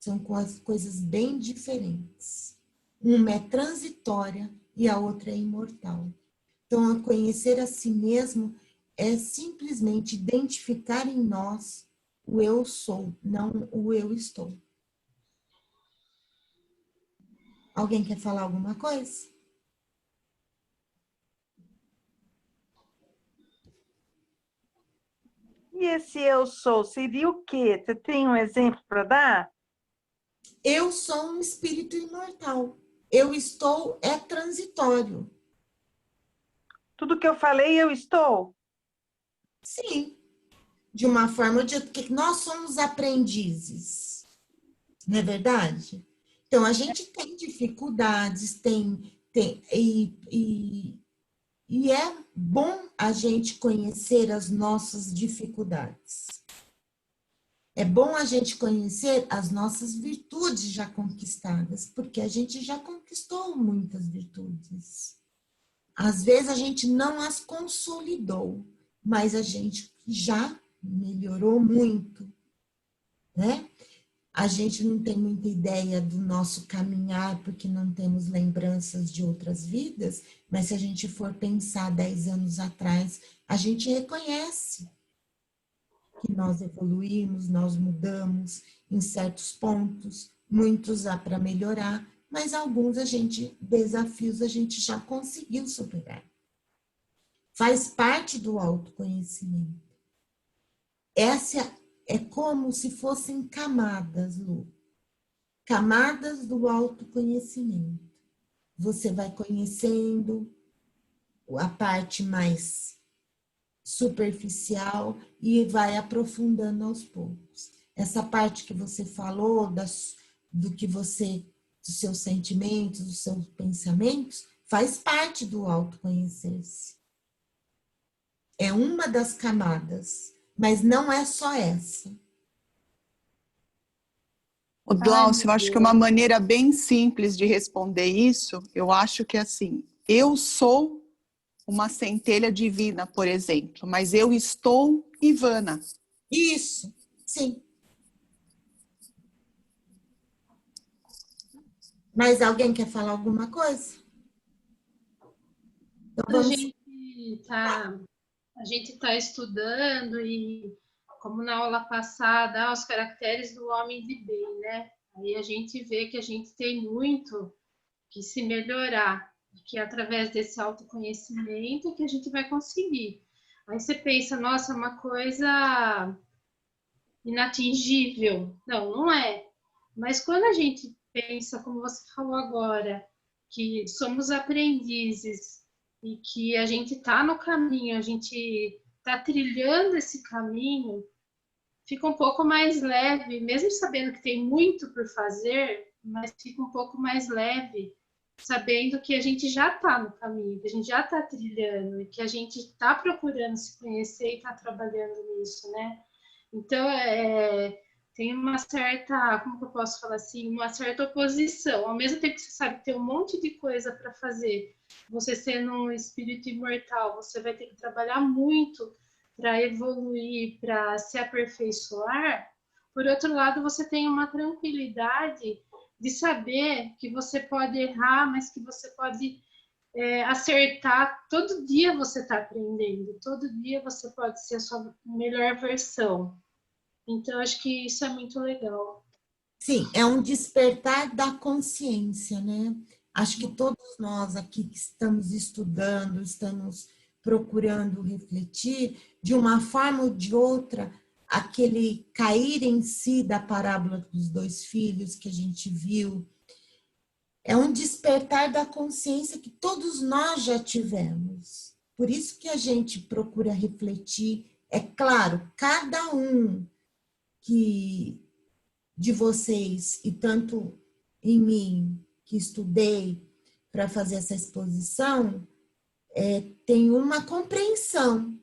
São coisas bem diferentes. Uma é transitória e a outra é imortal. Então, conhecer a si mesmo é simplesmente identificar em nós o eu sou, não o eu estou. Alguém quer falar alguma coisa? E esse eu sou seria o quê? Você tem um exemplo para dar? Eu sou um espírito imortal. Eu estou é transitório. Tudo que eu falei, eu estou? Sim. De uma forma que nós somos aprendizes. Não é verdade? Então, a gente tem dificuldades, e é bom a gente conhecer as nossas dificuldades. É bom a gente conhecer as nossas virtudes já conquistadas, porque a gente já conquistou muitas virtudes. Às vezes a gente não as consolidou, mas a gente já melhorou muito, né? A gente não tem muita ideia do nosso caminhar, porque não temos lembranças de outras vidas, mas se a gente for pensar 10 anos atrás, a gente reconhece que nós evoluímos, nós mudamos em certos pontos, muitos há para melhorar, mas alguns desafios a gente já conseguiu superar. Faz parte do autoconhecimento. Essa é como se fossem camadas, Lu. Camadas do autoconhecimento. Você vai conhecendo a parte mais superficial e vai aprofundando aos poucos. Essa parte que você falou dos seus sentimentos, dos seus pensamentos, faz parte do autoconhecer-se. É uma das camadas, mas não é só essa. O Glaucio, eu acho que uma maneira bem simples de responder isso, eu acho que é assim, eu sou uma centelha divina, por exemplo, mas eu estou Ivana. Isso, sim. Mas alguém quer falar alguma coisa? Então, vamos... A gente está estudando e, como na aula passada, os caracteres do homem de bem, né? Aí a gente vê que a gente tem muito que se melhorar, que através desse autoconhecimento que a gente vai conseguir. Aí você pensa, nossa, é uma coisa inatingível. Não, não é. Mas quando a gente pensa, como você falou agora, que somos aprendizes e que a gente está no caminho, a gente está trilhando esse caminho, fica um pouco mais leve, mesmo sabendo que tem muito por fazer, mas fica um pouco mais leve, sabendo que a gente já está no caminho, que a gente já está trilhando e que a gente está procurando se conhecer e está trabalhando nisso, né? Então, tem uma certa, como que eu posso falar assim, uma certa oposição. Ao mesmo tempo que você sabe que tem um monte de coisa para fazer, você sendo um espírito imortal, você vai ter que trabalhar muito para evoluir, para se aperfeiçoar. Por outro lado, você tem uma tranquilidade de saber que você pode errar, mas que você pode acertar. Todo dia você está aprendendo, todo dia você pode ser a sua melhor versão. Então, acho que isso é muito legal. Sim, é um despertar da consciência, né? Acho que todos nós aqui que estamos estudando, estamos procurando refletir, de uma forma ou de outra, aquele cair em si da parábola dos 2 filhos que a gente viu, é um despertar da consciência que todos nós já tivemos. Por isso que a gente procura refletir. É claro, cada um de vocês, e tanto em mim, que estudei para fazer essa exposição, tem uma compreensão.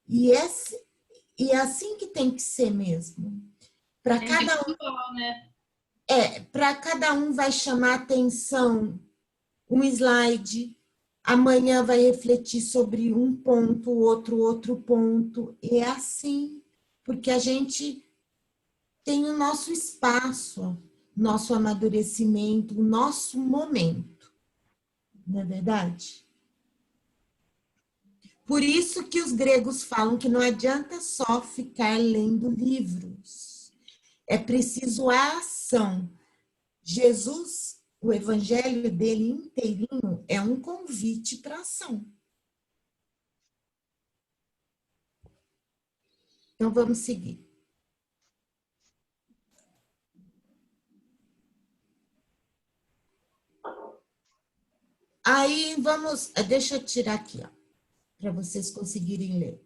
E é assim que tem que ser mesmo. Para cada um, né? Para cada um vai chamar atenção um slide, amanhã vai refletir sobre um ponto, outro ponto. E é assim, porque a gente tem o nosso espaço, nosso amadurecimento, o nosso momento. Não é verdade? Por isso que os gregos falam que não adianta só ficar lendo livros. É preciso a ação. Jesus, o evangelho dele inteirinho é um convite para a ação. Então, vamos seguir. Aí, deixa eu tirar aqui, ó, para vocês conseguirem ler.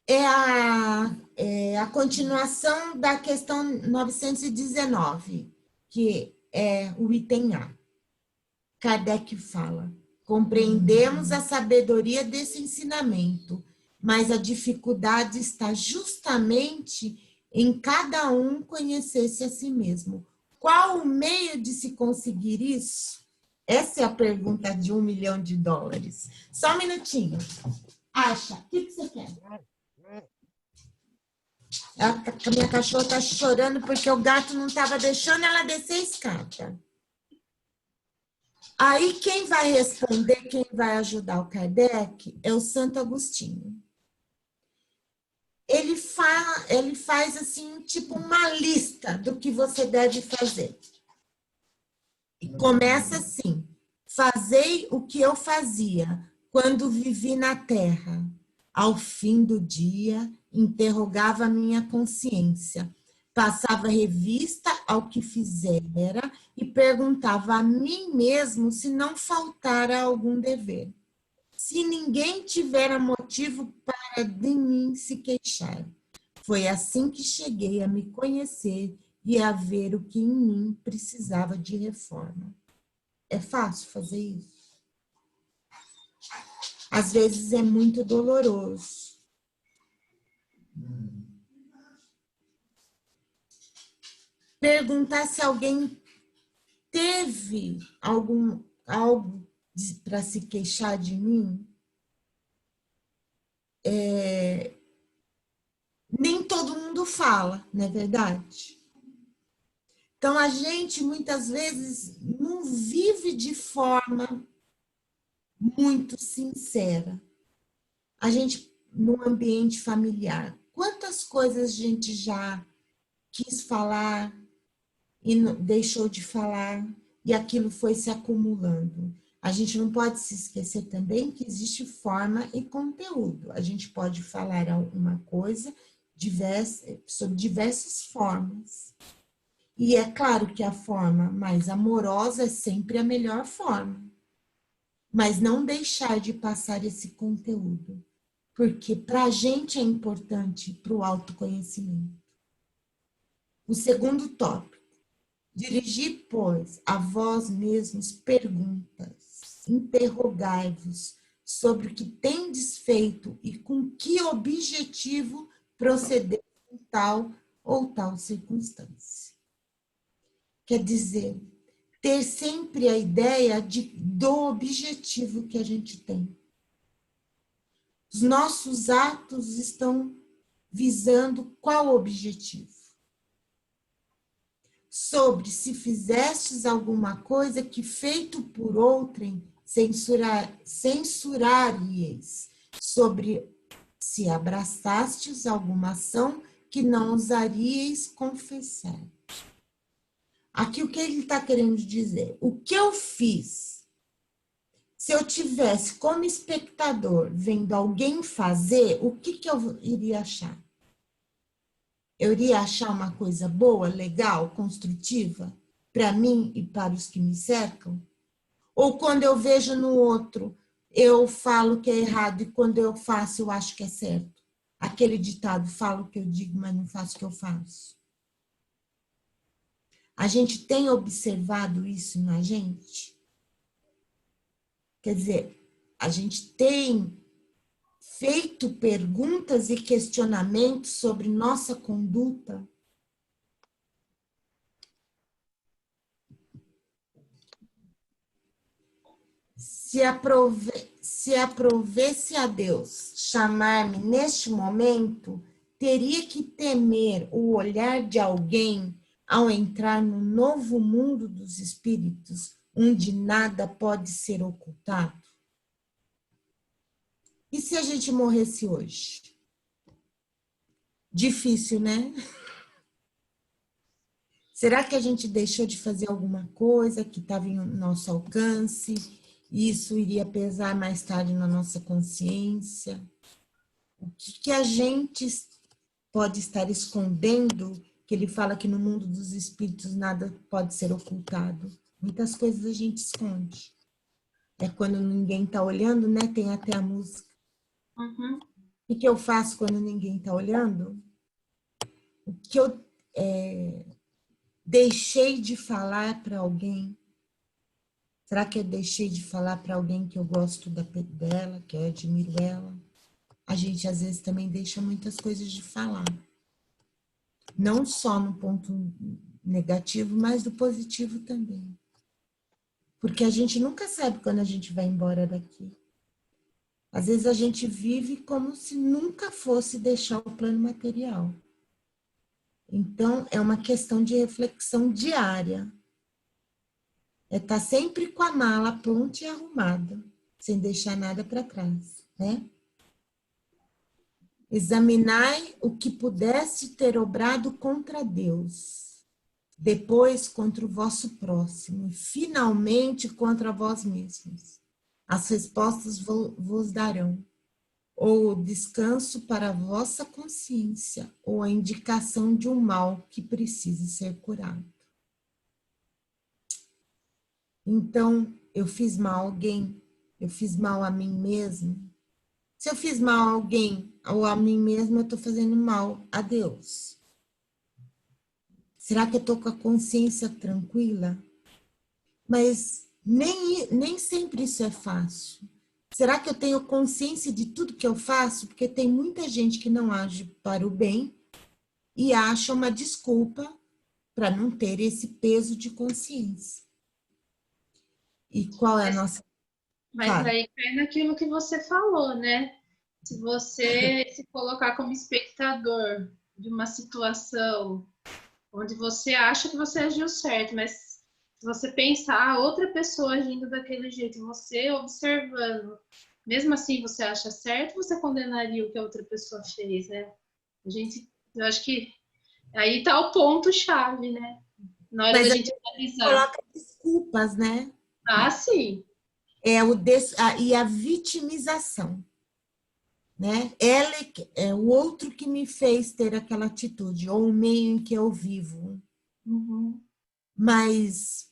É a continuação da questão 919, que é o item A. Kardec fala: compreendemos a sabedoria desse ensinamento, mas a dificuldade está justamente em cada um conhecer-se a si mesmo. Qual o meio de se conseguir isso? Essa é a pergunta de $1 milhão. Só um minutinho. Acha, o que você quer? A minha cachorra está chorando porque o gato não estava deixando ela descer a escada. Aí quem vai responder, quem vai ajudar o Kardec é o Santo Agostinho. Ele faz assim, tipo uma lista do que você deve fazer. E começa assim: fazei o que eu fazia quando vivi na terra. Ao fim do dia, interrogava a minha consciência, passava revista ao que fizera e perguntava a mim mesmo se não faltara algum dever. Se ninguém tivera motivo para de mim se queixar. Foi assim que cheguei a me conhecer e a ver o que em mim precisava de reforma. É fácil fazer isso? Às vezes é muito doloroso. Perguntar se alguém teve algo para se queixar de mim, nem todo mundo fala, não é verdade? Então, a gente, muitas vezes, não vive de forma muito sincera. A gente, no ambiente familiar, quantas coisas a gente já quis falar e deixou de falar, e aquilo foi se acumulando. A gente não pode se esquecer também que existe forma e conteúdo. A gente pode falar alguma coisa sobre diversas formas. E é claro que a forma mais amorosa é sempre a melhor forma. Mas não deixar de passar esse conteúdo. Porque para a gente é importante para o autoconhecimento. O segundo tópico. Dirigir, pois, a vós mesmos perguntas, interrogai-vos sobre o que tendes feito e com que objetivo proceder em tal ou tal circunstância. Quer dizer, ter sempre a ideia do objetivo que a gente tem. Os nossos atos estão visando qual objetivo? Sobre se fizestes alguma coisa que feito por outrem censuraríeis, sobre se abraçastes alguma ação que não ousaríeis confessar. Aqui o que ele está querendo dizer? O que eu fiz, se eu tivesse como espectador vendo alguém fazer, o que eu iria achar? Eu iria achar uma coisa boa, legal, construtiva, para mim e para os que me cercam? Ou quando eu vejo no outro, eu falo que é errado e quando eu faço, eu acho que é certo? Aquele ditado, falo o que eu digo, mas não faço o que eu faço. A gente tem observado isso na gente? Quer dizer, a gente tem feito perguntas e questionamentos sobre nossa conduta? Se aprovesse a Deus chamar-me neste momento, teria que temer o olhar de alguém ao entrar no novo mundo dos espíritos, onde nada pode ser ocultado? E se a gente morresse hoje? Difícil, né? Será que a gente deixou de fazer alguma coisa que estava em nosso alcance? E isso iria pesar mais tarde na nossa consciência? O que a gente pode estar escondendo, que ele fala que no mundo dos espíritos nada pode ser ocultado? Muitas coisas a gente esconde. É quando ninguém está olhando, né? Tem até a música. Uhum. O que eu faço quando ninguém está olhando? O que eu deixei de falar para alguém? Será que eu deixei de falar para alguém que eu gosto dela, que eu admiro ela? A gente às vezes também deixa muitas coisas de falar. Não só no ponto negativo, mas do positivo também. Porque a gente nunca sabe quando a gente vai embora daqui. Às vezes a gente vive como se nunca fosse deixar o plano material. Então, é uma questão de reflexão diária. É estar sempre com a mala pronta e arrumada, sem deixar nada para trás, né? Examinai o que pudesse ter obrado contra Deus, depois contra o vosso próximo, e finalmente contra vós mesmos. As respostas vos darão ou o descanso para a vossa consciência, ou a indicação de um mal que precise ser curado. Então, eu fiz mal a alguém, eu fiz mal a mim mesmo. Se eu fiz mal a alguém ou a mim mesma, eu estou fazendo mal a Deus. Será que eu estou com a consciência tranquila? Mas nem sempre isso é fácil. Será que eu tenho consciência de tudo que eu faço? Porque tem muita gente que não age para o bem e acha uma desculpa para não ter esse peso de consciência. E qual é a nossa... Mas Claro. aí cai naquilo que você falou, né? Se você se colocar como espectador de uma situação onde você acha que você agiu certo, mas se você pensar outra pessoa agindo daquele jeito, você observando, mesmo assim você acha certo, você condenaria o que a outra pessoa fez, né? Eu acho que aí tá o ponto-chave, né? Na hora Mas da a gente gente analisar. coloca desculpas, né? Ah, sim. E a vitimização, né? Ela é o outro que me fez ter aquela atitude, ou o meio em que eu vivo. Uhum. Mas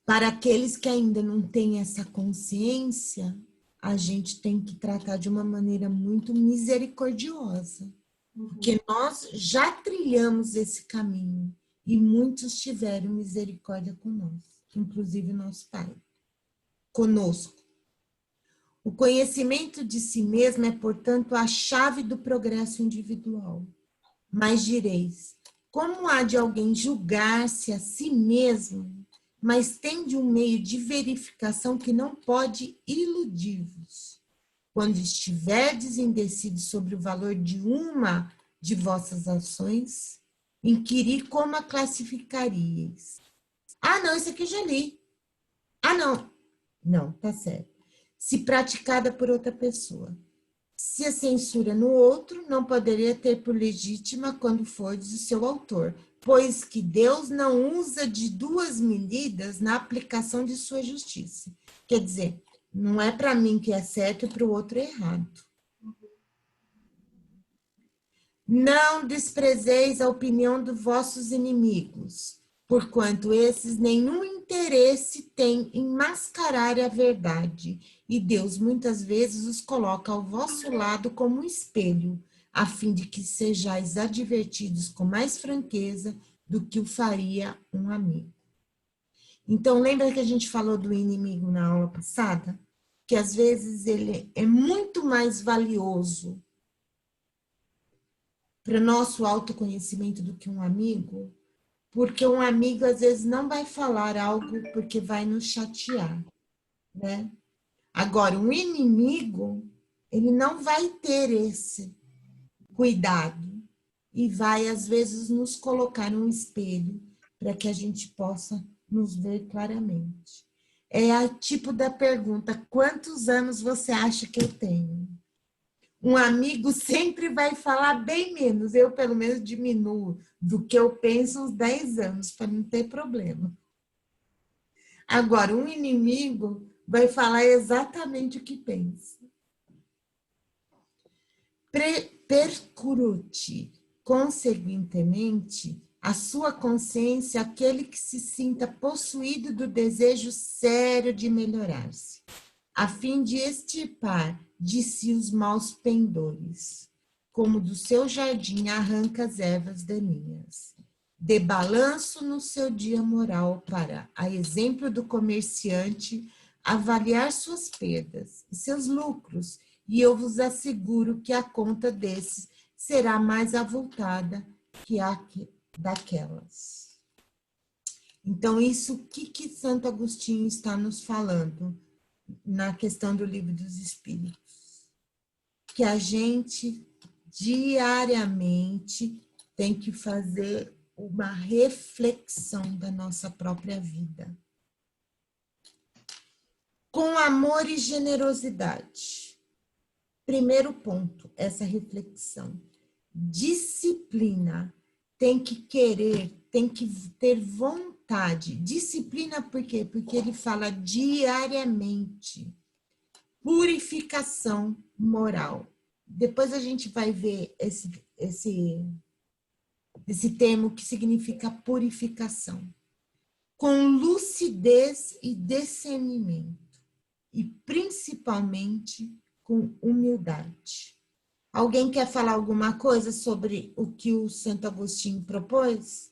para aqueles que ainda não têm essa consciência, a gente tem que tratar de uma maneira muito misericordiosa. Porque nós já trilhamos esse caminho e muitos tiveram misericórdia conosco, inclusive nosso Pai, conosco. O conhecimento de si mesmo é, portanto, a chave do progresso individual. Mas direis, como há de alguém julgar-se a si mesmo, mas tem de um meio de verificação que não pode iludir-vos? Quando estiverdes indecidos sobre o valor de uma de vossas ações, inquiri como a classificaríeis. Ah, não, isso aqui eu já li. Ah, não. Não, tá certo. Se praticada por outra pessoa. Se a censura no outro, não poderia ter por legítima quando fordes o seu autor, pois que Deus não usa de duas medidas na aplicação de sua justiça. Quer dizer, não é para mim que é certo e para o outro é errado. Não desprezeis a opinião dos vossos inimigos, porquanto esses nenhum interesse têm em mascarar a verdade, e Deus muitas vezes os coloca ao vosso lado como um espelho, a fim de que sejais advertidos com mais franqueza do que o faria um amigo. Então, lembra que a gente falou do inimigo na aula passada? Que às vezes ele é muito mais valioso para o nosso autoconhecimento do que um amigo, porque um amigo às vezes não vai falar algo porque vai nos chatear, né? Agora, um inimigo, ele não vai ter esse cuidado e vai às vezes nos colocar num espelho para que a gente possa nos ver claramente. É a tipo da pergunta: quantos anos você acha que eu tenho? Um amigo sempre vai falar bem menos. Eu, pelo menos, diminuo do que eu penso uns 10 anos, para não ter problema. Agora, um inimigo vai falar exatamente o que pensa. Percurute, conseguintemente, a sua consciência aquele que se sinta possuído do desejo sério de melhorar-se, a fim de extirpar de si os maus pendores, como do seu jardim arranca as ervas daninhas. Dê balanço no seu dia moral para, a exemplo do comerciante, avaliar suas perdas e seus lucros e eu vos asseguro que a conta desses será mais avultada que a daquelas. Então, isso, o que Santo Agostinho está nos falando na questão do Livro dos Espíritos? Que a gente diariamente tem que fazer uma reflexão da nossa própria vida. Com amor e generosidade. Primeiro ponto, essa reflexão. Disciplina. Tem que querer, tem que ter vontade. Disciplina por quê? Porque ele fala diariamente. Purificação moral. Depois a gente vai ver esse termo que significa purificação. Com lucidez e discernimento. E principalmente com humildade. Alguém quer falar alguma coisa sobre o que o Santo Agostinho propôs?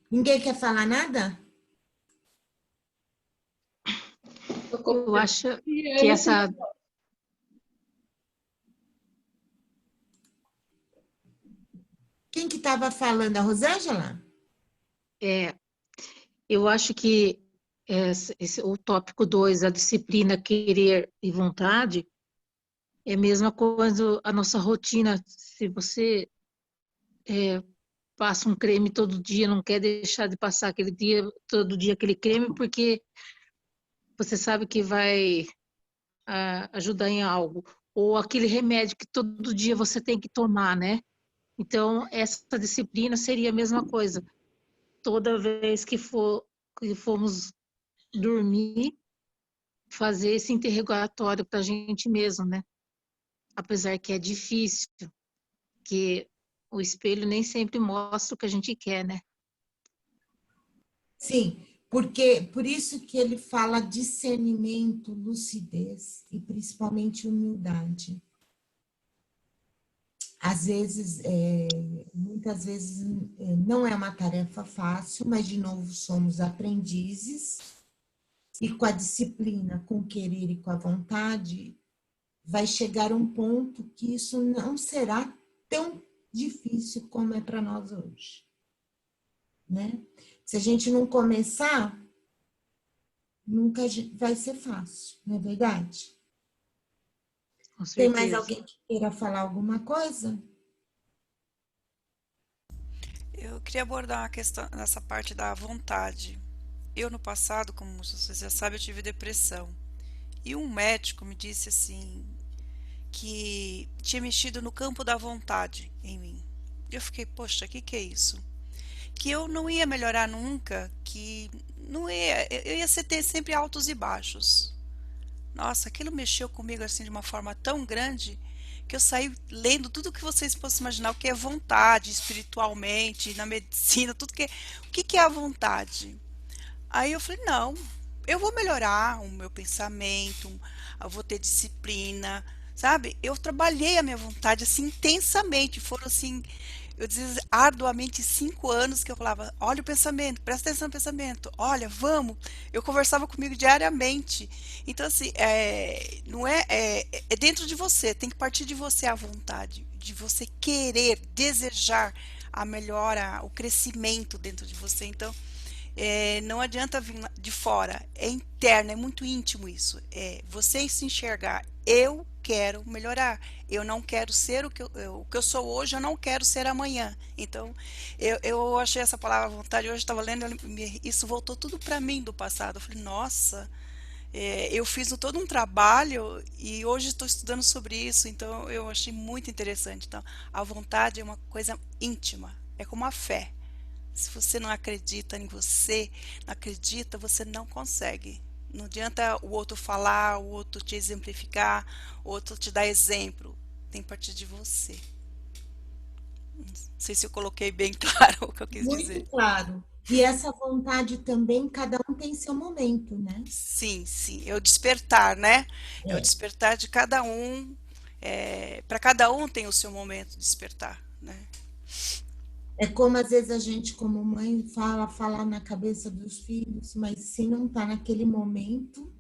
Ninguém quer falar nada? Eu acho que essa... Quem que estava falando? A Rosângela? Eu acho que o tópico 2, a disciplina, querer e vontade, é a mesma coisa a nossa rotina. Se você passa um creme todo dia, não quer deixar de passar todo dia aquele creme, porque você sabe que vai ajudar em algo. Ou aquele remédio que todo dia você tem que tomar, né? Então, essa disciplina seria a mesma coisa. Toda vez que formos dormir, fazer esse interrogatório para a gente mesmo, né? Apesar que é difícil, que o espelho nem sempre mostra o que a gente quer, né? Sim, porque por isso que ele fala discernimento, lucidez e principalmente humildade. Às vezes, muitas vezes não é uma tarefa fácil, mas de novo somos aprendizes e com a disciplina, com o querer e com a vontade, vai chegar um ponto que isso não será tão difícil como é para nós hoje, né? Se a gente não começar, nunca vai ser fácil, não é verdade? Com Tem certeza. mais alguém que queira falar alguma coisa? Eu queria abordar uma questão nessa parte da vontade. Eu, no passado, como vocês já sabem, eu tive depressão. E um médico me disse assim, que tinha mexido no campo da vontade em mim. Eu fiquei, poxa, o que é isso? Que eu não ia melhorar nunca, que não ia, eu ia ter sempre altos e baixos. Nossa, aquilo mexeu comigo assim de uma forma tão grande que eu saí lendo tudo o que vocês possam imaginar, o que é vontade espiritualmente, na medicina, tudo que o que é a vontade. Aí eu falei, não, eu vou melhorar o meu pensamento, eu vou ter disciplina, sabe? Eu trabalhei a minha vontade assim intensamente, foram assim, eu dizia arduamente 5 anos que eu falava, olha o pensamento, presta atenção no pensamento, olha, vamos. Eu conversava comigo diariamente. Então assim, não é dentro de você, tem que partir de você a vontade, de você querer, desejar a melhora, o crescimento dentro de você. Então não adianta vir de fora, é interno, é muito íntimo isso. É você se enxergar, eu quero melhorar, eu não quero ser o que eu sou hoje, eu não quero ser amanhã. Então, eu achei essa palavra vontade, hoje eu estava lendo, isso voltou tudo para mim do passado. Eu falei, nossa, eu fiz todo um trabalho e hoje estou estudando sobre isso, então eu achei muito interessante. Então, a vontade é uma coisa íntima, é como a fé. Se você não acredita em você, não acredita, você não consegue. Não adianta o outro falar, o outro te exemplificar, o outro te dar exemplo. Tem que partir de você. Não sei se eu coloquei bem claro o que eu quis dizer. Muito claro. E essa vontade também, cada um tem seu momento, né? Sim, sim. É o despertar, né? É o despertar de cada um. Para cada um tem o seu momento de despertar, né? É como às vezes a gente, como mãe, fala na cabeça dos filhos, mas se não está naquele momento,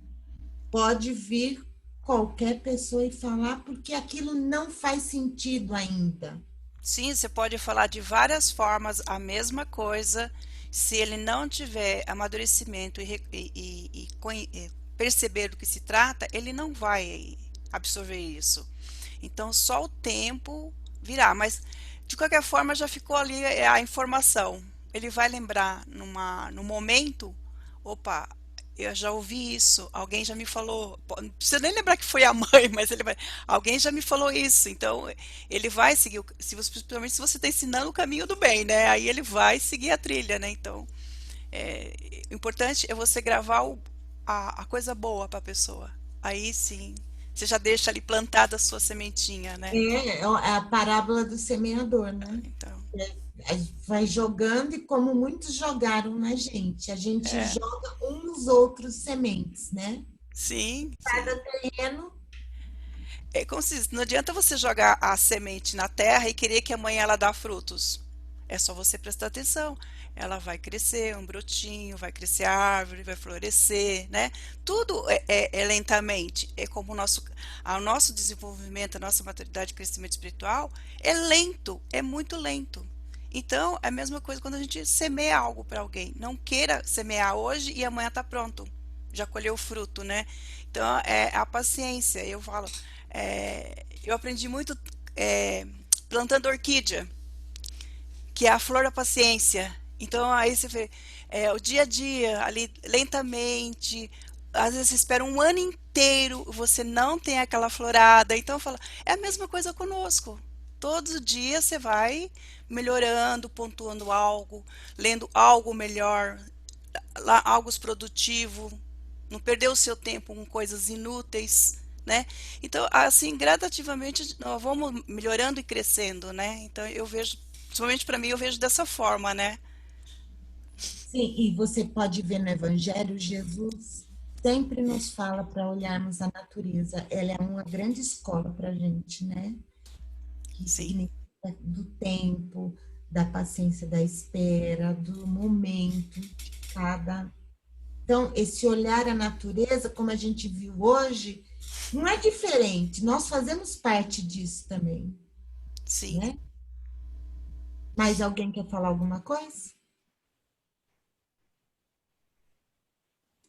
pode vir qualquer pessoa e falar, porque aquilo não faz sentido ainda. Sim, você pode falar de várias formas a mesma coisa, se ele não tiver amadurecimento e perceber do que se trata, ele não vai absorver isso. Então, só o tempo virá, mas de qualquer forma já ficou ali a informação. Ele vai lembrar no momento, opa, eu já ouvi isso, alguém já me falou, não precisa nem lembrar que foi a mãe, mas alguém já me falou isso, então ele vai seguir, principalmente se você está ensinando o caminho do bem, né? Aí ele vai seguir a trilha, né? Então, o importante é você gravar a coisa boa para a pessoa. Aí sim, você já deixa ali plantada a sua sementinha, né? É a parábola do semeador, né? Então, Vai jogando e como muitos jogaram na gente. A gente é, joga uns nos outros sementes, né? sim, sim. Cada terreno. É como se diz, não adianta você jogar a semente na terra e querer que amanhã ela dá frutos. É só você prestar atenção. Ela vai crescer, um brotinho, vai crescer a árvore, vai florescer, né? Tudo é lentamente. É como o nosso desenvolvimento, a nossa maturidade e crescimento espiritual é lento, é muito lento. Então, é a mesma coisa quando a gente semeia algo para alguém. Não queira semear hoje e amanhã está pronto. Já colheu o fruto, né? Então, é a paciência. Eu falo, eu aprendi muito plantando orquídea, que é a flor da paciência. Então aí você vê o dia a dia, ali lentamente, às vezes você espera um ano inteiro, você não tem aquela florada. Então eu falo, é a mesma coisa conosco. Todos os dias você vai melhorando, pontuando algo, lendo algo melhor, algo produtivo, não perder o seu tempo com coisas inúteis, né? Então, assim, gradativamente nós vamos melhorando e crescendo, né? Então, eu vejo, principalmente para mim, eu vejo dessa forma, né? Sim, e você pode ver no Evangelho, Jesus sempre nos fala para olharmos a natureza. Ela é uma grande escola para a gente, né? Que Sim, significa do tempo, da paciência da espera, do momento de cada. Então, esse olhar à natureza, como a gente viu hoje, não é diferente. Nós fazemos parte disso também, sim. né? Mais alguém quer falar alguma coisa?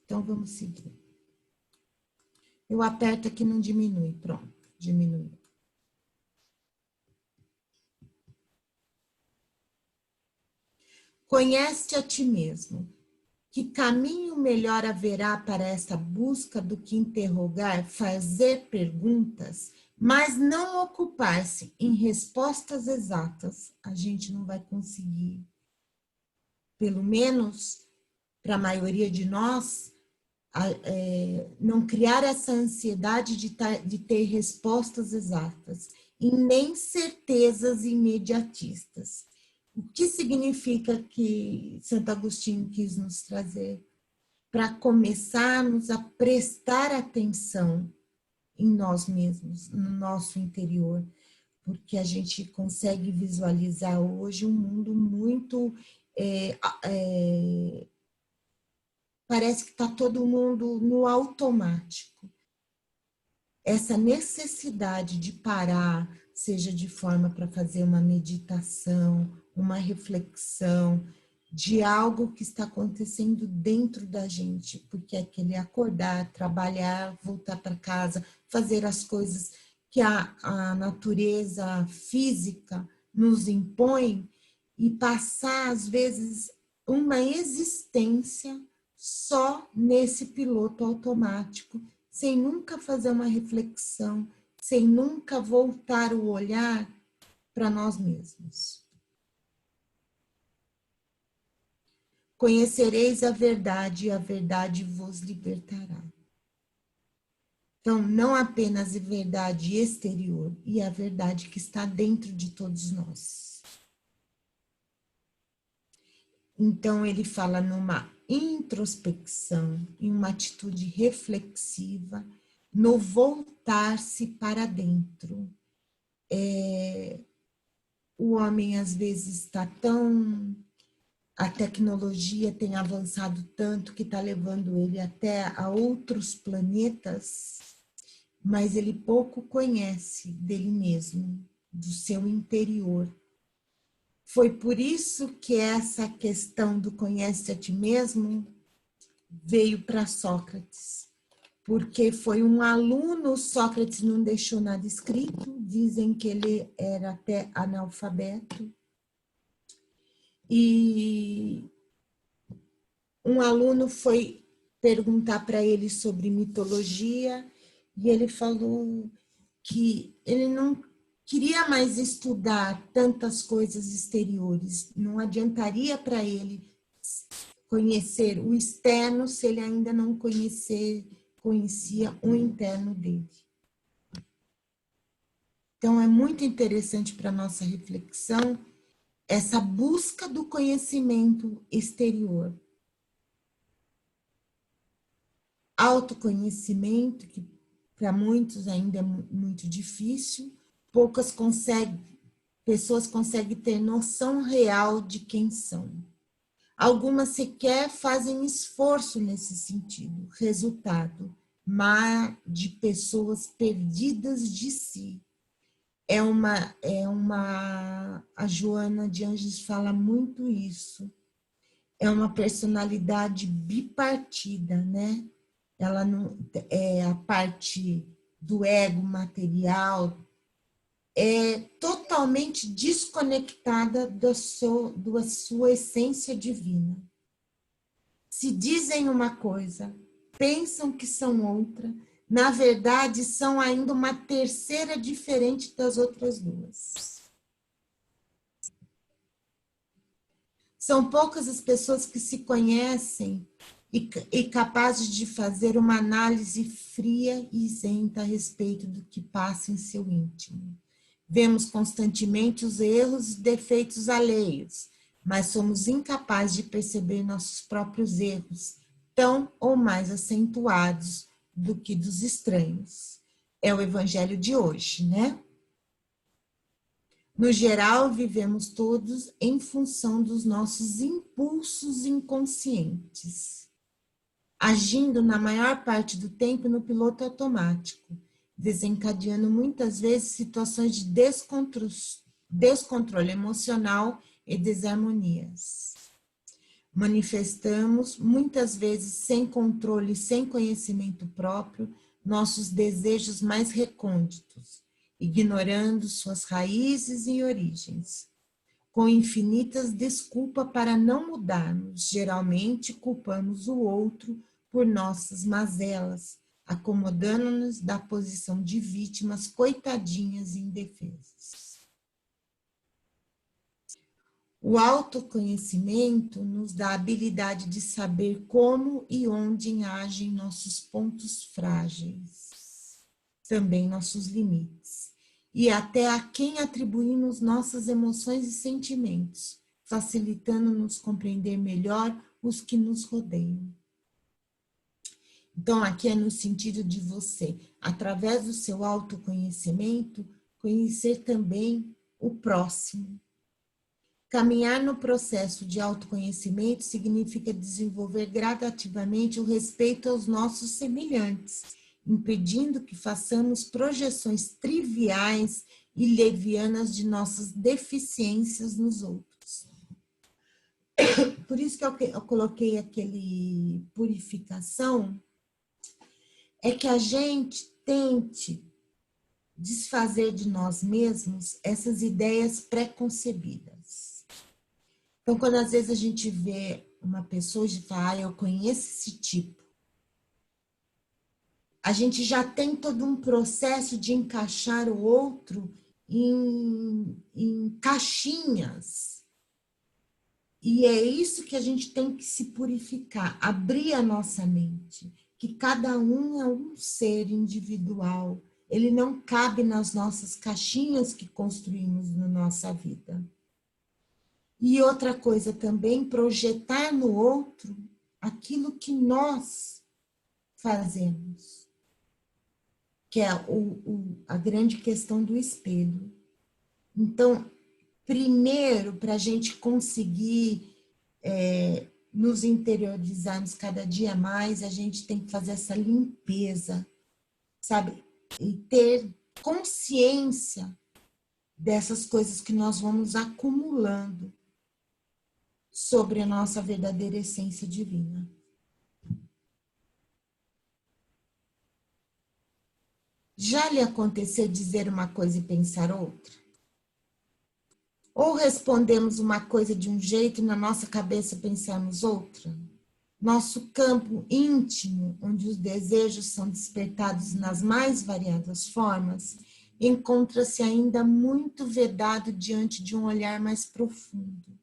Então, vamos seguir. Eu aperto aqui, não diminui. Pronto, diminuiu. Conhece a ti mesmo. Que caminho melhor haverá para essa busca do que interrogar, fazer perguntas, mas não ocupar-se em respostas exatas? A gente não vai conseguir, pelo menos para a maioria de nós, não criar essa ansiedade de ter respostas exatas e nem certezas imediatistas. O que significa que Santo Agostinho quis nos trazer? Para começarmos a prestar atenção em nós mesmos, no nosso interior, porque a gente consegue visualizar hoje um mundo muito... parece que está todo mundo no automático. Essa necessidade de parar, seja de forma para fazer uma meditação, uma reflexão, de algo que está acontecendo dentro da gente, porque é aquele acordar, trabalhar, voltar para casa, fazer as coisas que a natureza física nos impõe e passar, às vezes, uma existência só nesse piloto automático, sem nunca fazer uma reflexão, sem nunca voltar o olhar para nós mesmos. Conhecereis a verdade e a verdade vos libertará. Então, não apenas a verdade exterior, e a verdade que está dentro de todos nós. Então, ele fala numa introspecção, em uma atitude reflexiva, no voltar-se para dentro. o homem às vezes está tão... A tecnologia tem avançado tanto que está levando ele até a outros planetas, mas ele pouco conhece dele mesmo, do seu interior. Foi por isso que essa questão do conhece a ti mesmo veio para Sócrates, porque foi um aluno, Sócrates não deixou nada escrito, dizem que ele era até analfabeto, e um aluno foi perguntar para ele sobre mitologia, e ele falou que ele não queria mais estudar tantas coisas exteriores, não adiantaria para ele conhecer o externo se ele ainda não conhecia o interno dele. Então, é muito interessante para a nossa reflexão essa busca do conhecimento exterior. Autoconhecimento, que para muitos ainda é muito difícil, pessoas conseguem ter noção real de quem são. Algumas sequer fazem esforço nesse sentido. Resultado, mar de pessoas perdidas de si. A Joana de Anjos fala muito isso. É uma personalidade bipartida, né? Ela não é a parte do ego material, é totalmente desconectada da sua essência divina. Se dizem uma coisa, pensam que são outra, na verdade são ainda uma terceira diferente das outras duas. São poucas as pessoas que se conhecem e capazes de fazer uma análise fria e isenta a respeito do que passa em seu íntimo. Vemos constantemente os erros e defeitos alheios, mas somos incapazes de perceber nossos próprios erros, tão ou mais acentuados do que dos estranhos. É o evangelho de hoje, né? No geral, vivemos todos em função dos nossos impulsos inconscientes, agindo na maior parte do tempo no piloto automático, desencadeando muitas vezes situações de descontrole emocional e desarmonias. Manifestamos, muitas vezes sem controle e sem conhecimento próprio, nossos desejos mais recônditos, ignorando suas raízes e origens, com infinitas desculpas para não mudarmos. Geralmente culpamos o outro por nossas mazelas, acomodando-nos da posição de vítimas coitadinhas e indefesas. O autoconhecimento nos dá a habilidade de saber como e onde agem nossos pontos frágeis, também nossos limites, e até a quem atribuímos nossas emoções e sentimentos, facilitando-nos compreender melhor os que nos rodeiam. Então, aqui é no sentido de você, através do seu autoconhecimento, conhecer também o próximo. Caminhar no processo de autoconhecimento significa desenvolver gradativamente o respeito aos nossos semelhantes, impedindo que façamos projeções triviais e levianas de nossas deficiências nos outros. Por isso que eu coloquei aquele purificação, é que a gente tente desfazer de nós mesmos essas ideias pré-concebidas. Então, quando às vezes a gente vê uma pessoa e fala, eu conheço esse tipo, a gente já tem todo um processo de encaixar o outro em caixinhas. E é isso que a gente tem que se purificar, abrir a nossa mente, que cada um é um ser individual, ele não cabe nas nossas caixinhas que construímos na nossa vida. E outra coisa também, projetar no outro aquilo que nós fazemos, que é a grande questão do espelho. Então, primeiro, para a gente conseguir nos interiorizarmos cada dia mais, a gente tem que fazer essa limpeza, sabe? E ter consciência dessas coisas que nós vamos acumulando sobre a nossa verdadeira essência divina. Já lhe aconteceu dizer uma coisa e pensar outra? Ou respondemos uma coisa de um jeito e na nossa cabeça pensamos outra? Nosso campo íntimo, onde os desejos são despertados nas mais variadas formas, encontra-se ainda muito vedado diante de um olhar mais profundo.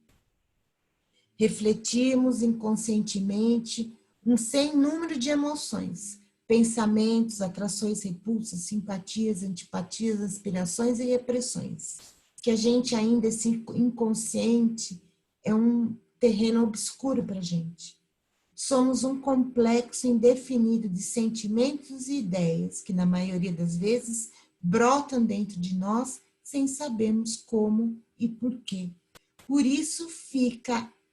Refletimos inconscientemente um sem número de emoções, pensamentos, atrações, repulsas, simpatias, antipatias, aspirações e repressões. Que a gente ainda, esse inconsciente, é um terreno obscuro para a gente. Somos um complexo indefinido de sentimentos e ideias que, na maioria das vezes, brotam dentro de nós sem sabermos como e por quê. Por isso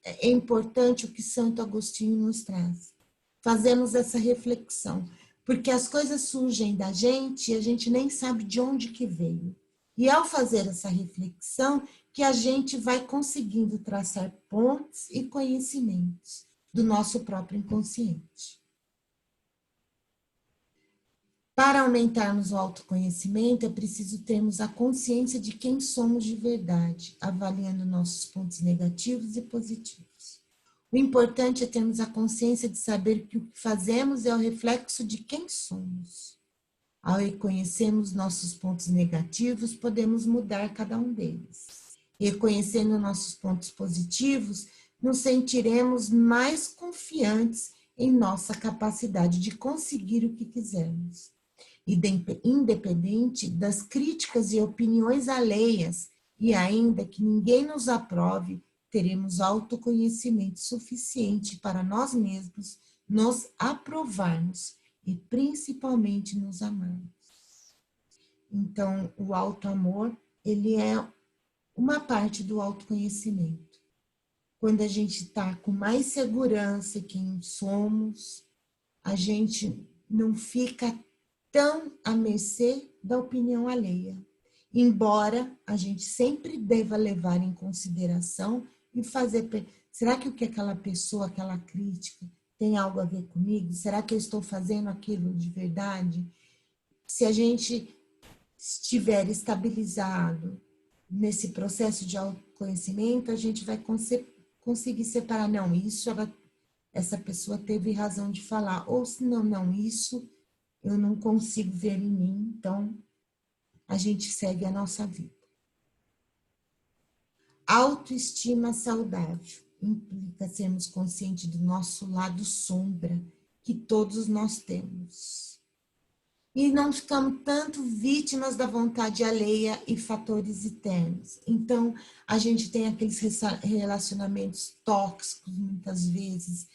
é importante o que Santo Agostinho nos traz. Fazemos essa reflexão, porque as coisas surgem da gente e a gente nem sabe de onde que veio. E ao fazer essa reflexão, que a gente vai conseguindo traçar pontes e conhecimentos do nosso próprio inconsciente. Para aumentarmos o autoconhecimento, é preciso termos a consciência de quem somos de verdade, avaliando nossos pontos negativos e positivos. O importante é termos a consciência de saber que o que fazemos é o reflexo de quem somos. Ao reconhecermos nossos pontos negativos, podemos mudar cada um deles. Reconhecendo nossos pontos positivos, nos sentiremos mais confiantes em nossa capacidade de conseguir o que quisermos. Independente das críticas e opiniões alheias, e ainda que ninguém nos aprove, teremos autoconhecimento suficiente para nós mesmos nos aprovarmos e principalmente nos amarmos. Então, o autoamor, ele é uma parte do autoconhecimento. Quando a gente está com mais segurança em quem somos, a gente não fica tão à mercê da opinião alheia. Embora a gente sempre deva levar em consideração e fazer, será que o que aquela pessoa, aquela crítica, tem algo a ver comigo? Será que eu estou fazendo aquilo de verdade? Se a gente estiver estabilizado nesse processo de autoconhecimento, a gente vai conseguir separar, não, isso essa pessoa teve razão de falar, ou se não, isso eu não consigo ver em mim, então a gente segue a nossa vida. Autoestima saudável implica sermos conscientes do nosso lado sombra, que todos nós temos. E não ficamos tanto vítimas da vontade alheia e fatores externos. Então, a gente tem aqueles relacionamentos tóxicos, muitas vezes,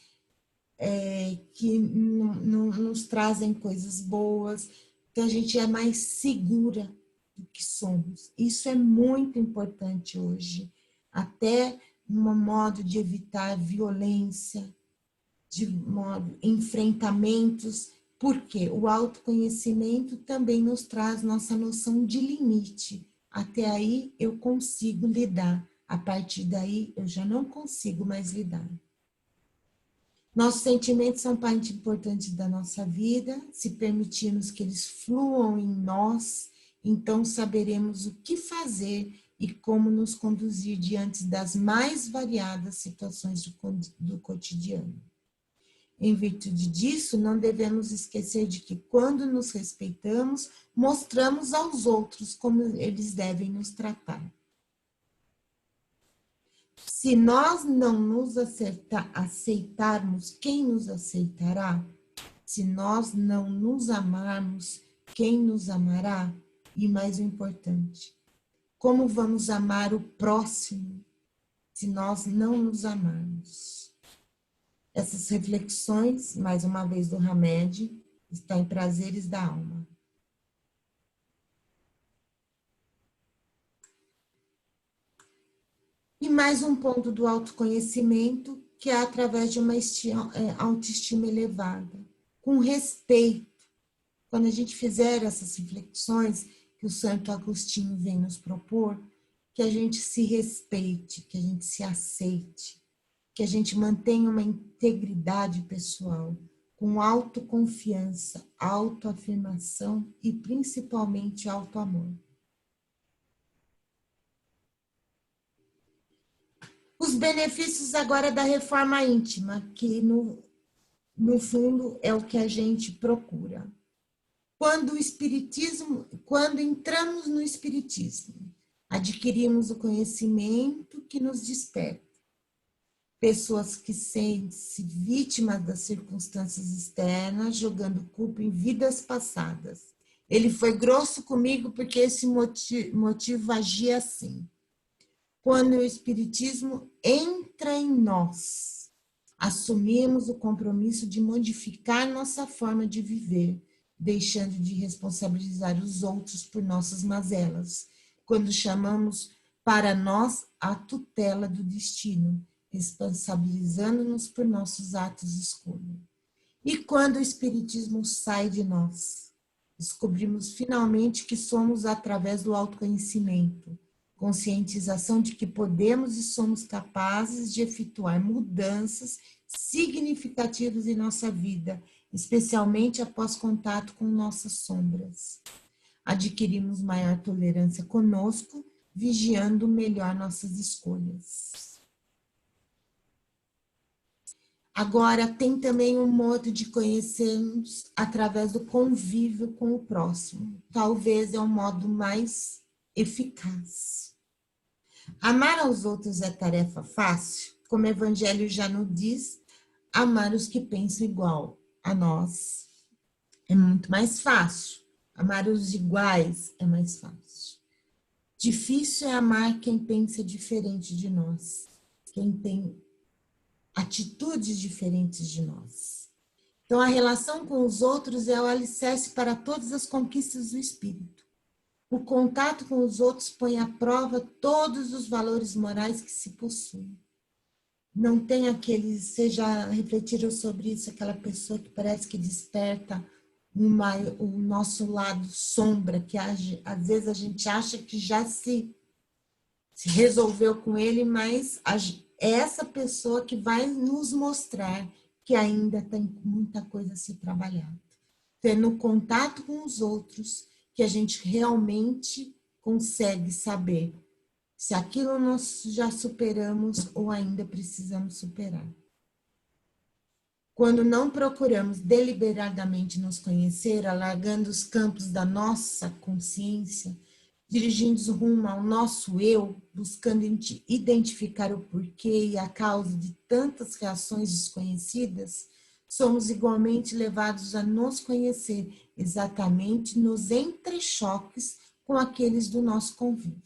que não nos trazem coisas boas. Então, a gente é mais segura do que somos. Isso é muito importante hoje. Até um modo de evitar violência, de modo enfrentamentos, porque o autoconhecimento também nos traz nossa noção de limite. Até aí eu consigo lidar, a partir daí eu já não consigo mais lidar. Nossos sentimentos são parte importante da nossa vida, se permitirmos que eles fluam em nós, então saberemos o que fazer e como nos conduzir diante das mais variadas situações do cotidiano. Em virtude disso, não devemos esquecer de que quando nos respeitamos, mostramos aos outros como eles devem nos tratar. Se nós não nos aceitarmos, quem nos aceitará? Se nós não nos amarmos, quem nos amará? E mais importante, como vamos amar o próximo se nós não nos amarmos? Essas reflexões, mais uma vez do Hamed, está em Prazeres da Alma. E mais um ponto do autoconhecimento, que é através de uma autoestima elevada, com respeito. Quando a gente fizer essas reflexões que o Santo Agostinho vem nos propor, que a gente se respeite, que a gente se aceite, que a gente mantenha uma integridade pessoal, com autoconfiança, autoafirmação e principalmente autoamor. Os benefícios agora da reforma íntima, que no fundo é o que a gente procura. Quando entramos no Espiritismo, adquirimos o conhecimento que nos desperta. Pessoas que sentem-se vítimas das circunstâncias externas, jogando culpa em vidas passadas. Ele foi grosso comigo porque esse motivo agia assim. Quando o Espiritismo entra em nós, assumimos o compromisso de modificar nossa forma de viver, deixando de responsabilizar os outros por nossas mazelas, quando chamamos para nós a tutela do destino, responsabilizando-nos por nossos atos de escolha. E quando o Espiritismo sai de nós, descobrimos finalmente que somos através do autoconhecimento, conscientização de que podemos e somos capazes de efetuar mudanças significativas em nossa vida, especialmente após contato com nossas sombras. Adquirimos maior tolerância conosco, vigiando melhor nossas escolhas. Agora, tem também um modo de conhecermos através do convívio com o próximo. Talvez é um modo mais eficaz. Amar aos outros é tarefa fácil? Como o Evangelho já nos diz, amar os que pensam igual a nós é muito mais fácil. Amar os iguais é mais fácil. Difícil é amar quem pensa diferente de nós, quem tem atitudes diferentes de nós. Então, a relação com os outros é o alicerce para todas as conquistas do espírito. O contato com os outros põe à prova todos os valores morais que se possuem. Não tem aquele, vocês já refletiram sobre isso, aquela pessoa que parece que desperta o nosso lado sombra, que às vezes a gente acha que já se resolveu com ele, mas é essa pessoa que vai nos mostrar que ainda tem muita coisa a se trabalhar. Então, é no contato com os outros que a gente realmente consegue saber se aquilo nós já superamos ou ainda precisamos superar. Quando não procuramos deliberadamente nos conhecer, alargando os campos da nossa consciência, dirigindo rumo ao nosso eu, buscando identificar o porquê e a causa de tantas reações desconhecidas, somos igualmente levados a nos conhecer exatamente nos entrechoques com aqueles do nosso convívio,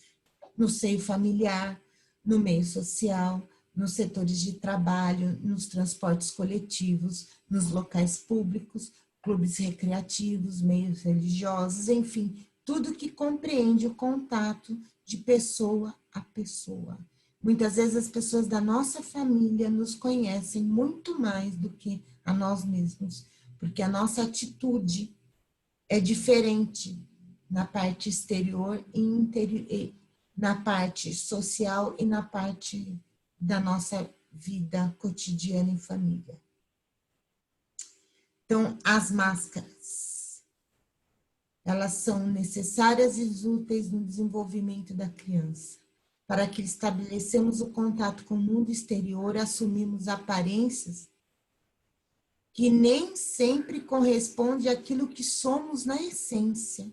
no seio familiar, no meio social, nos setores de trabalho, nos transportes coletivos, nos locais públicos, clubes recreativos, meios religiosos, enfim, tudo que compreende o contato de pessoa a pessoa. Muitas vezes as pessoas da nossa família nos conhecem muito mais do que a nós mesmos, porque a nossa atitude é diferente na parte exterior e na parte social e na parte da nossa vida cotidiana em família. Então, as máscaras, elas são necessárias e úteis no desenvolvimento da criança. Para que estabelecemos o contato com o mundo exterior, assumimos aparências que nem sempre correspondem àquilo que somos na essência.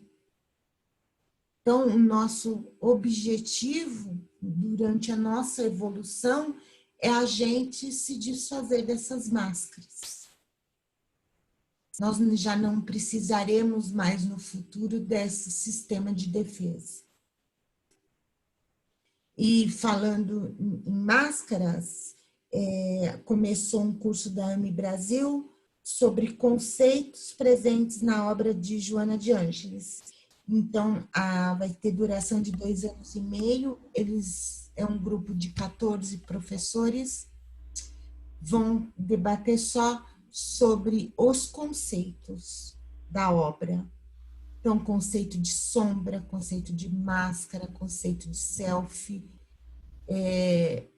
Então, o nosso objetivo durante a nossa evolução é a gente se desfazer dessas máscaras. Nós já não precisaremos mais no futuro desse sistema de defesa. E falando em máscaras, começou um curso da AME Brasil sobre conceitos presentes na obra de Joana de Ângeles. Então, vai ter duração de 2 anos e meio. É um grupo de 14 professores, vão debater só sobre os conceitos da obra. Então, conceito de sombra, conceito de máscara, conceito de selfie. É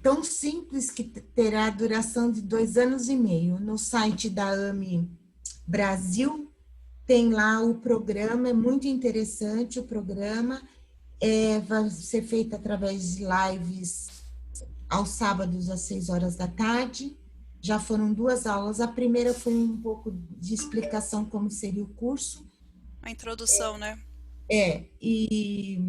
tão simples que terá duração de 2 anos e meio. No site da AME Brasil, tem lá o programa, é muito interessante o programa. Vai ser feito através de lives aos sábados às 6 horas da tarde. Já foram 2 aulas. A primeira foi um pouco de explicação como seria o curso. A introdução, né? E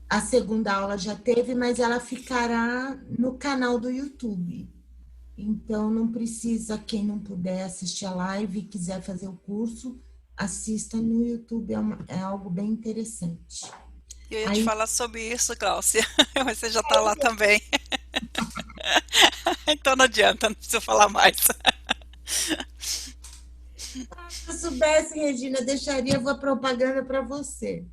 a segunda aula já teve, mas ela ficará no canal do YouTube. Então, não precisa, quem não puder assistir a live e quiser fazer o curso, assista no YouTube, é algo bem interessante. Eu ia te falar sobre isso, Gláucia, mas você já está lá também. Então não adianta, não preciso falar mais. Se eu soubesse, Regina, deixaria a propaganda para você.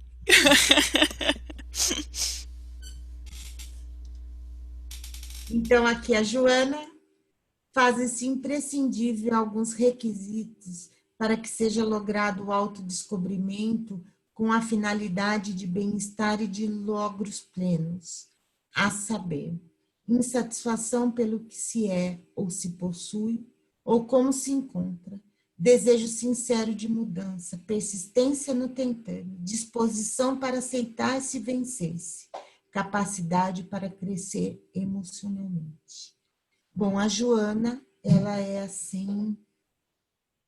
Então, aqui a Joana faz-se imprescindível alguns requisitos para que seja logrado o autodescobrimento com a finalidade de bem-estar e de logros plenos, a saber, insatisfação pelo que se é ou se possui, ou como se encontra, desejo sincero de mudança, persistência no tentar, disposição para aceitar-se e vencer-se, capacidade para crescer emocionalmente. Bom, a Joana, ela é assim,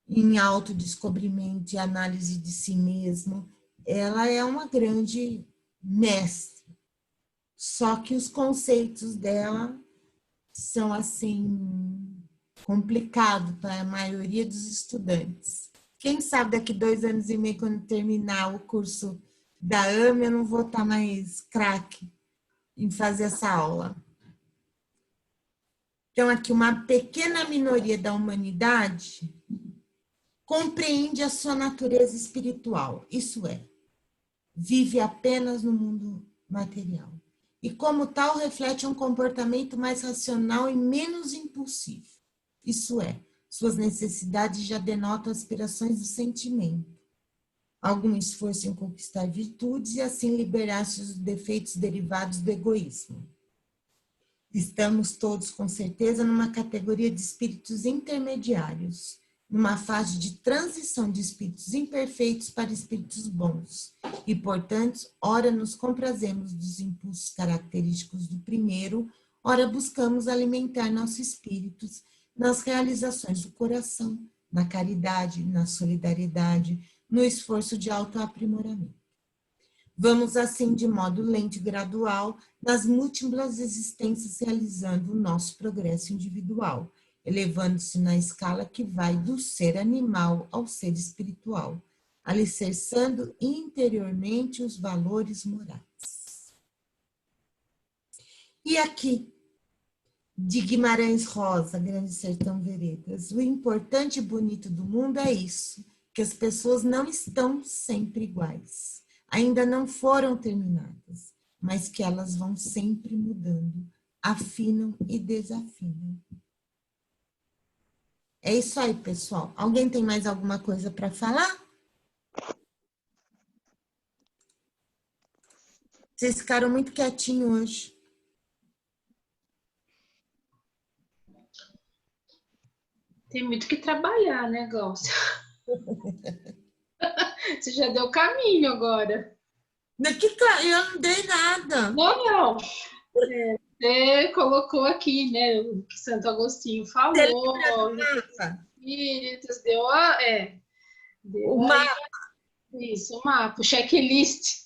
em autodescobrimento e análise de si mesma, ela é uma grande mestre, só que os conceitos dela são assim complicados para a maioria dos estudantes. Quem sabe daqui 2 anos e meio, quando terminar o curso da AME, eu não vou estar mais craque em fazer essa aula. Então, aqui uma pequena minoria da humanidade compreende a sua natureza espiritual, isso é, vive apenas no mundo material. E, como tal, reflete um comportamento mais racional e menos impulsivo. Isso é, suas necessidades já denotam aspirações do sentimento. Algum esforço em conquistar virtudes e assim liberar-se dos defeitos derivados do egoísmo. Estamos todos, com certeza, numa categoria de espíritos intermediários, numa fase de transição de espíritos imperfeitos para espíritos bons, e, portanto, ora nos comprazemos dos impulsos característicos do primeiro, ora buscamos alimentar nossos espíritos nas realizações do coração, na caridade, na solidariedade, no esforço de autoaprimoramento. Vamos, assim, de modo lento e gradual, nas múltiplas existências, realizando o nosso progresso individual, elevando-se na escala que vai do ser animal ao ser espiritual, alicerçando interiormente os valores morais. E aqui, de Guimarães Rosa, Grande Sertão Veredas, o importante e bonito do mundo é isso, que as pessoas não estão sempre iguais, ainda não foram terminadas, mas que elas vão sempre mudando, afinam e desafinam. É isso aí, pessoal. Alguém tem mais alguma coisa para falar? Vocês ficaram muito quietinhos hoje. Tem muito que trabalhar, né, Gláucia? Você já deu caminho agora. Eu não dei nada. Não. Você colocou aqui, né, o que Santo Agostinho falou. Espíritos, deu o mapa. Isso, o mapa, o checklist.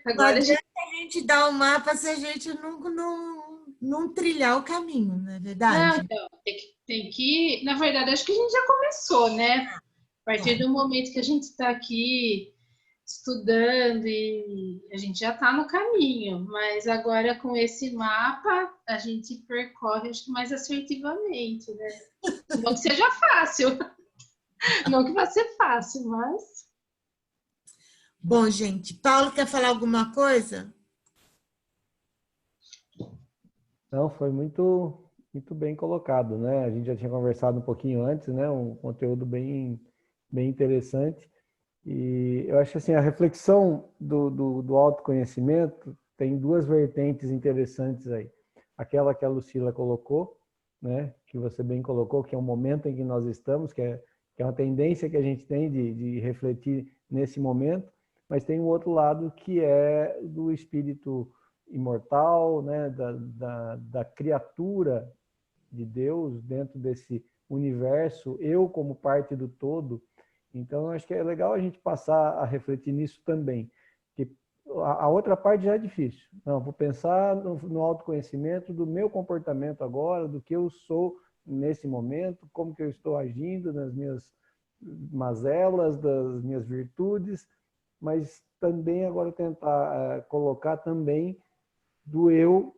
Agora não adianta a gente dar o mapa se a gente não trilhar o caminho, não é verdade? Não, tem que... Na verdade, acho que a gente já começou, né? A partir do momento que a gente está aqui estudando e a gente já está no caminho, mas agora com esse mapa a gente percorre, acho que mais assertivamente, né? Não que seja fácil, não que vai ser fácil, mas... Bom, gente, Paulo quer falar alguma coisa? Não, foi muito bem colocado, né? A gente já tinha conversado um pouquinho antes, né? Um conteúdo bem interessante. E eu acho assim, a reflexão do autoconhecimento tem duas vertentes interessantes aí. Aquela que a Lucila colocou, né? Que você bem colocou, que é o momento em que nós estamos, que é uma tendência que a gente tem de refletir nesse momento, mas tem um outro lado que é do espírito imortal, né, da criatura de Deus dentro desse universo, eu como parte do todo. Então, eu acho que é legal a gente passar a refletir nisso também. Que a outra parte já é difícil. Não, vou pensar no autoconhecimento do meu comportamento agora, do que eu sou nesse momento, como que eu estou agindo nas minhas mazelas, das minhas virtudes, mas também agora tentar colocar também do eu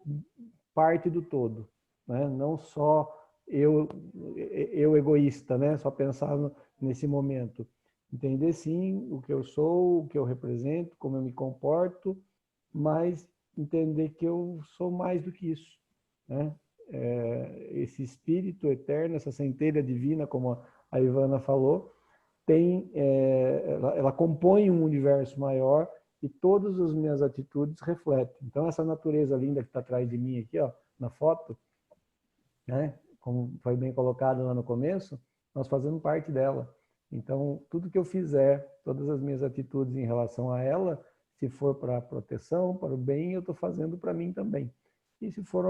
parte do todo, né? Não só eu egoísta, né? Só pensar nesse momento. Entender sim o que eu sou, o que eu represento, como eu me comporto, mas entender que eu sou mais do que isso, né? Esse espírito eterno, essa centelha divina, como a Ivana falou, ela compõe um universo maior e todas as minhas atitudes refletem. Então, essa natureza linda que está atrás de mim aqui, ó, na foto, né, como foi bem colocado lá no começo, nós fazemos parte dela. Então, tudo que eu fizer, todas as minhas atitudes em relação a ela, se for para a proteção, para o bem, eu estou fazendo para mim também. E se for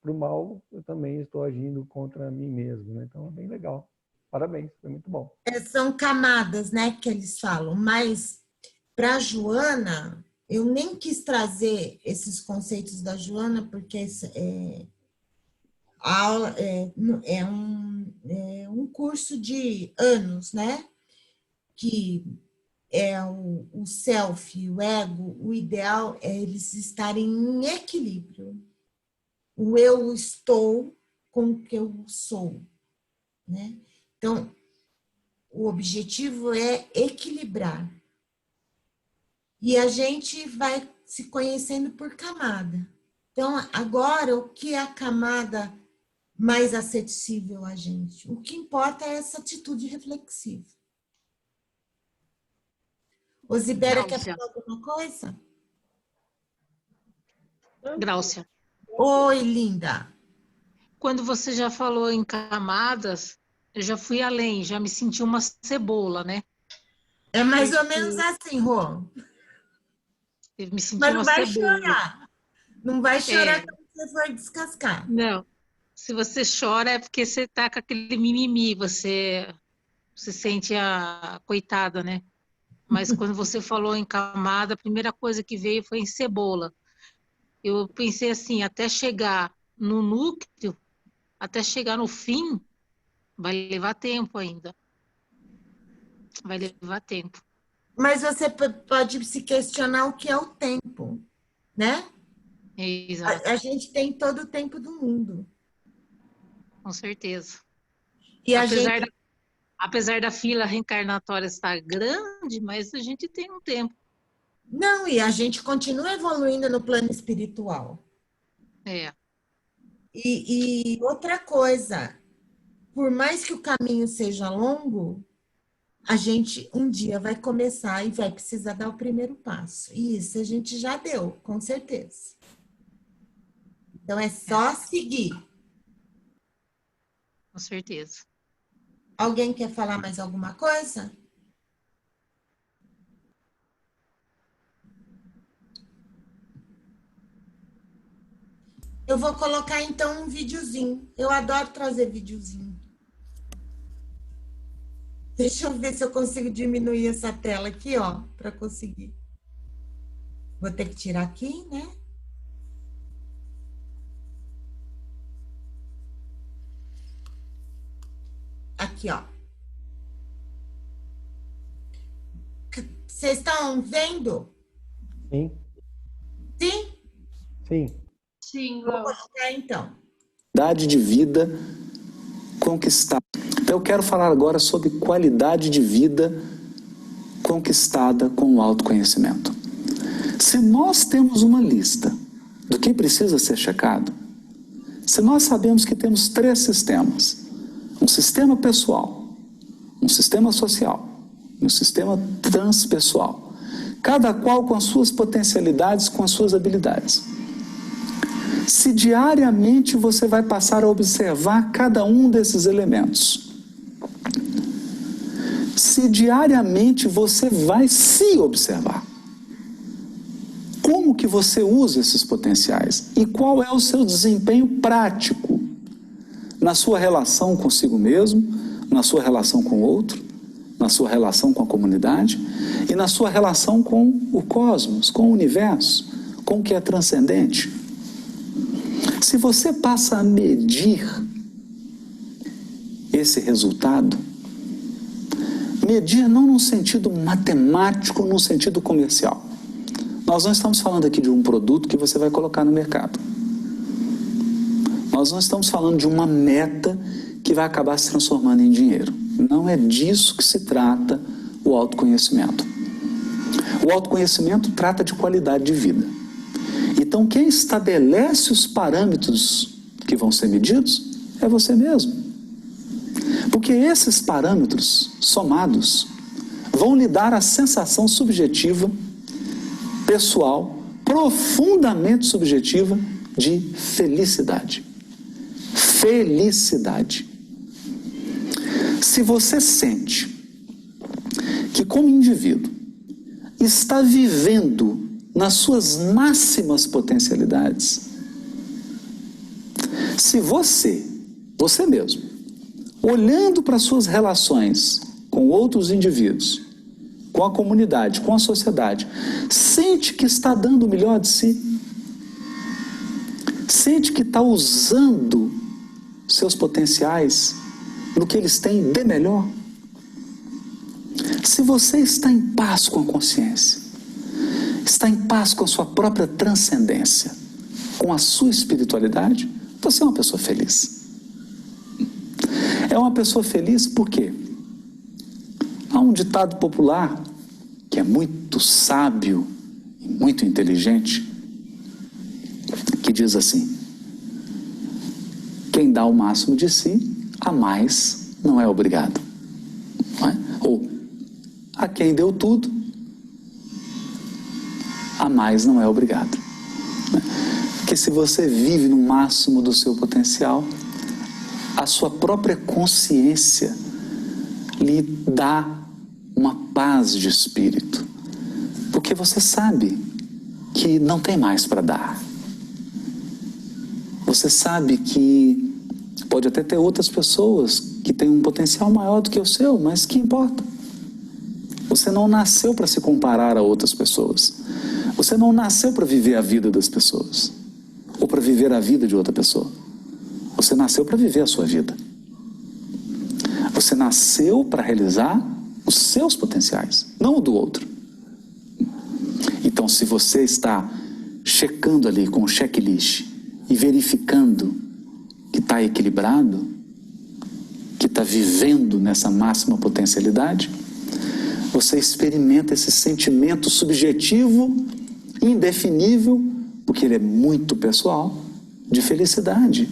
para o mal, eu também estou agindo contra mim mesmo, né? Então, é bem legal. Parabéns, foi muito bom. São camadas, né, que eles falam, mas para a Joana, eu nem quis trazer esses conceitos da Joana, porque a aula é um curso de anos, né? Que é o self, o ego, o ideal é eles estarem em equilíbrio. O eu estou com o que eu sou, né? Então, o objetivo é equilibrar. E a gente vai se conhecendo por camada. Então, agora, o que é a camada mais acessível a gente? O que importa é essa atitude reflexiva. Osibéria, quer falar alguma coisa? Gráucia, Oi, linda. quando você já falou em camadas, eu já fui além, já me senti uma cebola, né? É mais ou menos assim, Rô. Eu me senti Mas não uma vai cebola. chorar. Não vai chorar quando você for descascar. Não, se você chora é porque você tá com aquele mimimi, você sente a coitada, né? Mas quando você falou em camada, a primeira coisa que veio foi em cebola. Eu pensei assim, até chegar no núcleo, até chegar no fim, vai levar tempo ainda. Vai levar tempo. Mas você pode se questionar o que é o tempo, né? Exato, A gente tem todo o tempo do mundo. com certeza. E a Apesar gente... apesar da fila reencarnatória estar grande, mas a gente tem um tempo. Não, e a gente continua evoluindo no plano espiritual. É, E outra coisa, por mais que o caminho seja longo, a gente um dia vai começar e vai precisar dar o primeiro passo. E isso a gente já deu, com certeza. Então é só seguir. com certeza. Alguém quer falar mais alguma coisa? Eu vou colocar então um videozinho. Eu adoro trazer videozinho. Deixa eu ver se eu consigo diminuir essa tela aqui, ó, para conseguir. Vou ter que tirar aqui, né? Aqui, ó. Vocês estão vendo? Sim? Sim? Sim. Sim, Vou Glaucia. colocar então. Qualidade de vida conquistada. Então eu quero falar agora sobre qualidade de vida conquistada com o autoconhecimento. Se nós temos uma lista do que precisa ser checado, se nós sabemos que temos 3 sistemas, um sistema pessoal, um sistema social e um sistema transpessoal, cada qual com as suas potencialidades, com as suas habilidades. Se diariamente você vai passar a observar cada um desses elementos, se diariamente você vai se observar, como que você usa esses potenciais e qual é o seu desempenho prático na sua relação consigo mesmo, na sua relação com o outro, na sua relação com a comunidade e na sua relação com o cosmos, com o universo, com o que é transcendente. Se você passa a medir esse resultado, medir não num sentido matemático, num sentido comercial. Nós não estamos falando aqui de um produto que você vai colocar no mercado. Nós não estamos falando de uma meta que vai acabar se transformando em dinheiro. Não é disso que se trata o autoconhecimento. O autoconhecimento trata de qualidade de vida. Então, quem estabelece os parâmetros que vão ser medidos é você mesmo. Porque esses parâmetros somados vão lhe dar a sensação subjetiva, pessoal, profundamente subjetiva de felicidade. Felicidade. Se você sente que como indivíduo está vivendo nas suas máximas potencialidades, se você mesmo, olhando para suas relações com outros indivíduos, com a comunidade, com a sociedade, sente que está dando o melhor de si, sente que está usando seus potenciais no que eles têm de melhor, se você está em paz com a consciência, está em paz com a sua própria transcendência, com a sua espiritualidade, você é uma pessoa feliz. É uma pessoa feliz porque há um ditado popular que é muito sábio e muito inteligente, que diz assim: quem dá o máximo de si, a mais não é obrigado. Não é? Ou, a quem deu tudo, a mais não é obrigado. Porque se você vive no máximo do seu potencial, a sua própria consciência lhe dá uma paz de espírito, porque você sabe que não tem mais para dar. Você sabe que pode até ter outras pessoas que têm um potencial maior do que o seu, mas que importa? Você não nasceu para se comparar a outras pessoas. Você não nasceu para viver a vida das pessoas, ou para viver a vida de outra pessoa. Você nasceu para viver a sua vida. Você nasceu para realizar os seus potenciais, não o do outro. Então, se você está checando ali com o checklist e verificando que está equilibrado, que está vivendo nessa máxima potencialidade, você experimenta esse sentimento subjetivo, indefinível, porque ele é muito pessoal, de felicidade.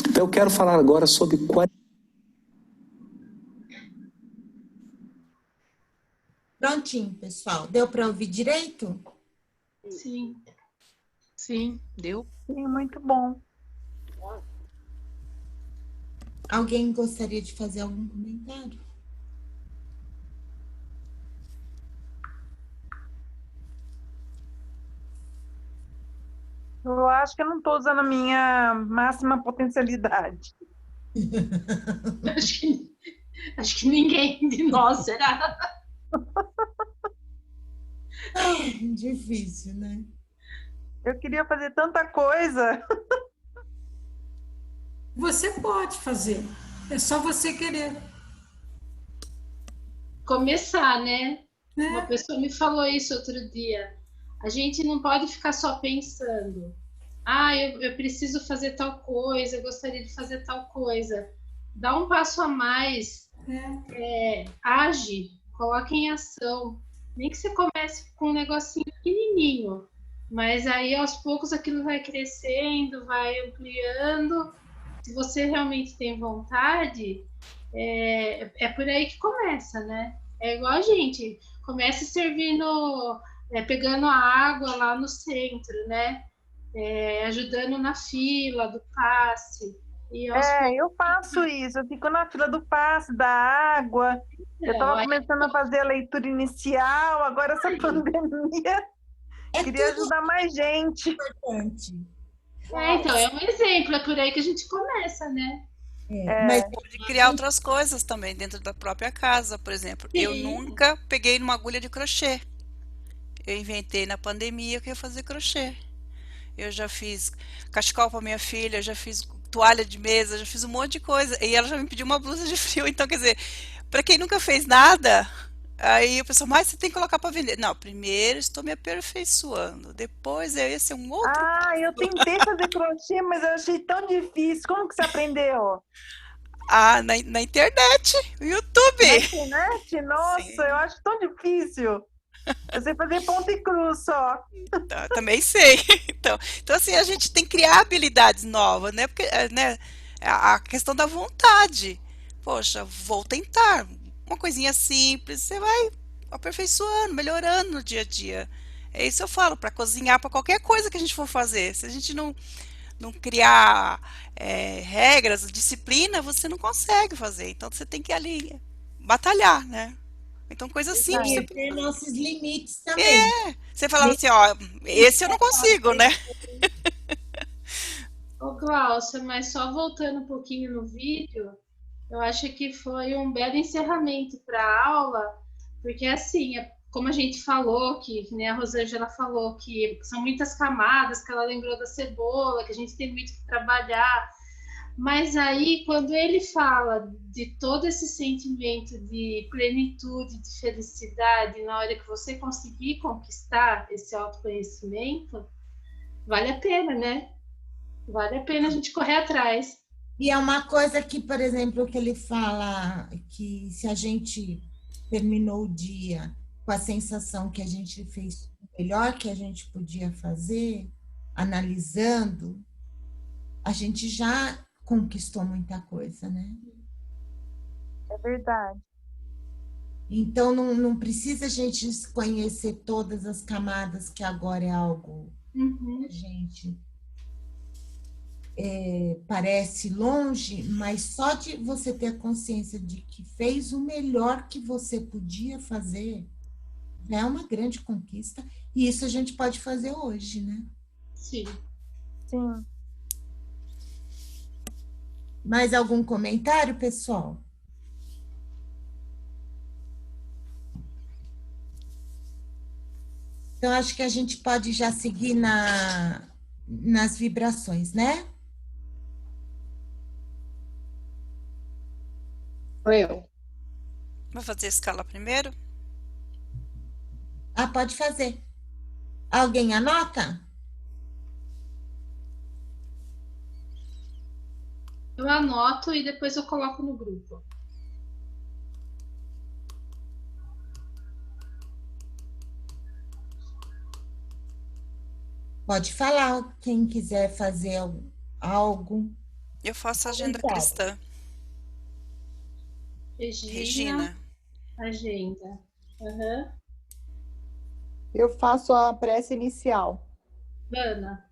Então eu quero falar agora sobre Prontinho, pessoal. Deu para ouvir direito? Sim. Sim, deu. Sim, muito bom. Alguém gostaria de fazer algum comentário? Eu acho que eu não estou usando a minha máxima potencialidade. Acho que ninguém de nós será. Difícil, né? Eu queria fazer tanta coisa. Você pode fazer. É só você querer. Começar, né? Uma pessoa me falou isso outro dia. A gente não pode ficar só pensando. eu preciso fazer tal coisa, eu gostaria de fazer tal coisa. Dá um passo a mais, age, coloque em ação. Nem que você comece com um negocinho pequenininho, mas aí aos poucos aquilo vai crescendo, vai ampliando. Se você realmente tem vontade, é por aí que começa, né? É igual a gente, começa servindo, pegando a água lá no centro, né? Ajudando na fila do passe. E eu faço isso, eu fico na fila do passe, da água. Eu estava começando a fazer a leitura inicial, agora essa pandemia, queria ajudar mais gente. Então, é um exemplo, é por aí que a gente começa, né? Mas pode criar outras coisas também dentro da própria casa, por exemplo. Eu nunca peguei numa agulha de crochê. Eu inventei na pandemia que eu ia fazer crochê. Eu já fiz cachecol para minha filha, eu já fiz toalha de mesa, já fiz um monte de coisa. E ela já me pediu uma blusa de frio. Então, quer dizer, para quem nunca fez nada, aí a pessoa, mas você tem que colocar para vender. Não, primeiro estou me aperfeiçoando. Depois eu ia ser um outro. Eu tentei fazer crochê, mas eu achei tão difícil. Como que você aprendeu? Na internet, no YouTube. Na internet? Nossa, sim. Eu acho tão difícil. Eu sei fazer ponto e cruz só. Também sei. Então, assim, a gente tem que criar habilidades novas, né? Porque, né, a questão da vontade. Poxa, vou tentar. Uma coisinha simples, você vai aperfeiçoando, melhorando no dia a dia. É isso que eu falo, para cozinhar, para qualquer coisa que a gente for fazer. Se a gente não criar regras, disciplina, você não consegue fazer. Então, você tem que ali batalhar, né? Então, coisa simples. E ter nossos limites também. Você falava assim, ó, esse eu não consigo, né? Ô, Glaucia, mas só voltando um pouquinho no vídeo, eu acho que foi um belo encerramento para a aula, porque assim, como a gente falou, que né, a Rosângela falou, que são muitas camadas, que ela lembrou da cebola, que a gente tem muito que trabalhar. Mas aí, quando ele fala de todo esse sentimento de plenitude, de felicidade, na hora que você conseguir conquistar esse autoconhecimento, vale a pena, né? Vale a pena a gente correr atrás. E é uma coisa que, por exemplo, que ele fala que se a gente terminou o dia com a sensação que a gente fez o melhor que a gente podia fazer, analisando, a gente já conquistou muita coisa, né? É verdade. Então, não precisa a gente conhecer todas as camadas, que agora é algo que a gente parece longe, mas só de você ter a consciência de que fez o melhor que você podia fazer, é uma grande conquista, e isso a gente pode fazer hoje, né? Sim. Sim. Mais algum comentário, pessoal? Então, acho que a gente pode já seguir nas vibrações, né? Eu. Vai fazer a escala primeiro? Pode fazer. Alguém anota? Eu anoto e depois eu coloco no grupo. Pode falar, quem quiser fazer algo. Eu faço a agenda cristã. Regina. Agenda. Uhum. Eu faço a prece inicial. Ana.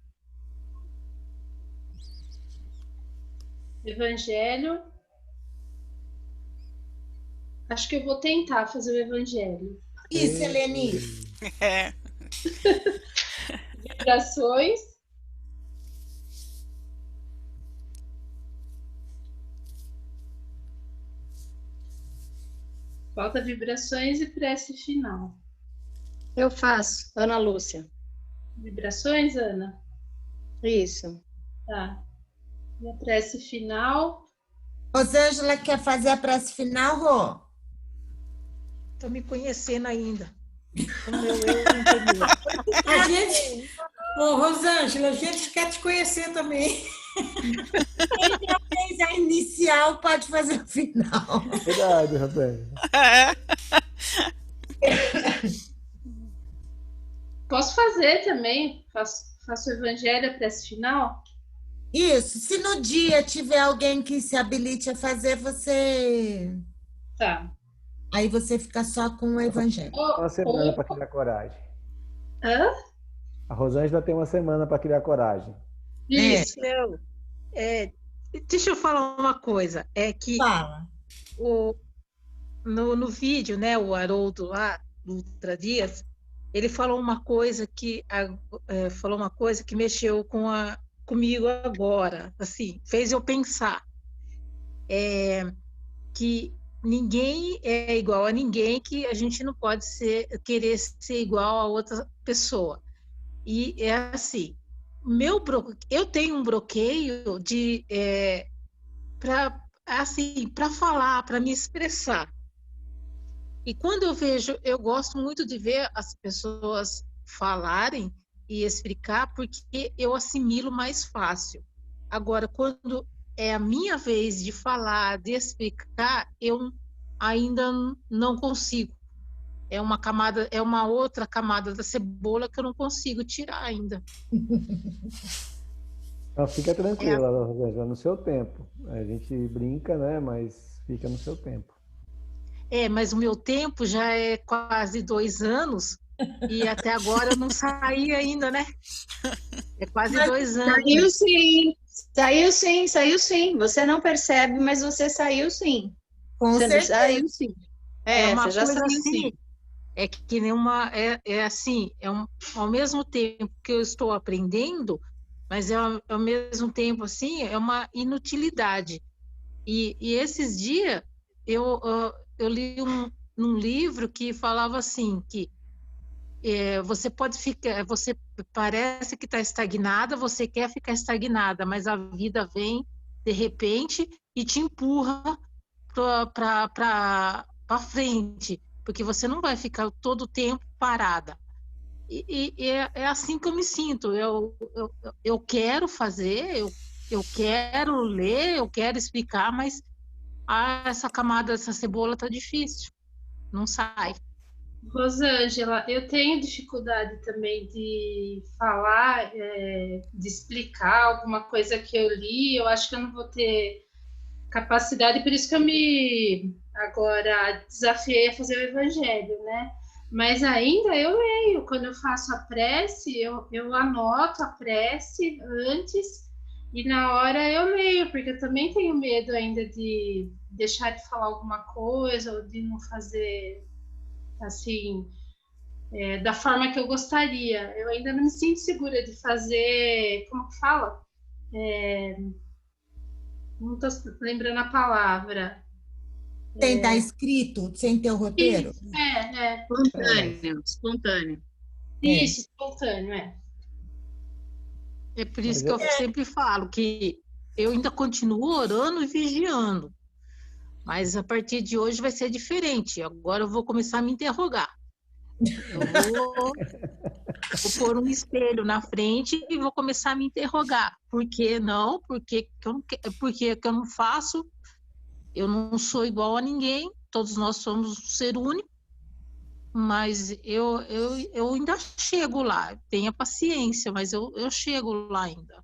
Evangelho. Acho que eu vou tentar fazer o evangelho. Isso, Eleni. Vibrações. Falta vibrações e prece final. Eu faço, Ana Lúcia. Vibrações, Ana? Isso. Tá. E a prece final? Rosângela quer fazer a prece final, Rô? Estou me conhecendo ainda. O meu eu interior. Ô, Rosângela, a gente quer te conhecer também. Quem já fez a inicial pode fazer o final. Verdade, Rosângela. Posso fazer também? Faço o evangelho, a prece final? Isso, se no dia tiver alguém que se habilite a fazer, você... Tá. Aí você fica só com o evangelho. Uma semana para criar coragem. Hã? A Rosângela tem uma semana para criar coragem. Isso. Deixa eu falar uma coisa. É que Fala. no vídeo, né, o Haroldo lá, do Ultra Dias, ele falou uma coisa que mexeu comigo agora, assim, fez eu pensar. Que ninguém é igual a ninguém, que a gente não pode querer ser igual a outra pessoa. E é assim, eu tenho um bloqueio para falar, para me expressar. E quando eu gosto muito de ver as pessoas falarem e explicar, porque eu assimilo mais fácil. Agora, quando é a minha vez de falar, de explicar, eu ainda não consigo. É uma outra camada da cebola que eu não consigo tirar ainda. Então, fica tranquila, Rosângela, no seu tempo. A gente brinca, né? Mas fica no seu tempo. Mas o meu tempo já é quase 2 anos e até agora eu não saí ainda, né? É quase 2 anos. Saiu sim. Você não percebe, mas você saiu sim. Com Você certeza. saiu sim. Uma você já coisa saiu assim, sim. é que nem ao mesmo tempo que eu estou aprendendo, mas ao mesmo tempo assim, é uma inutilidade. E esses dias eu li num livro que falava assim, que você parece que está estagnada, você quer ficar estagnada, mas a vida vem de repente e te empurra para frente, porque você não vai ficar todo o tempo parada. E é assim que eu me sinto. Eu quero fazer, eu quero ler, eu quero explicar, mas essa camada, essa cebola tá difícil, não sai. Rosângela, eu tenho dificuldade também de falar, de explicar alguma coisa que eu li. Eu acho que eu não vou ter capacidade, por isso que eu agora desafiei a fazer o evangelho, né? Mas ainda eu leio. Quando eu faço a prece, eu anoto a prece antes e na hora eu leio, porque eu também tenho medo ainda de deixar de falar alguma coisa ou de não fazer assim, da forma que eu gostaria. Eu ainda não me sinto segura de fazer, como que fala? Não estou lembrando a palavra. Sem estar escrito, sem ter o roteiro? Espontâneo. Isso, espontâneo, É por isso que eu sempre falo que eu ainda continuo orando e vigiando. Mas a partir de hoje vai ser diferente. Agora eu vou começar a me interrogar. Eu vou pôr um espelho na frente e vou começar a me interrogar. Por que não? Por que eu não faço? Eu não sou igual a ninguém. Todos nós somos um ser único. Mas eu ainda chego lá. Tenha paciência, mas eu chego lá ainda.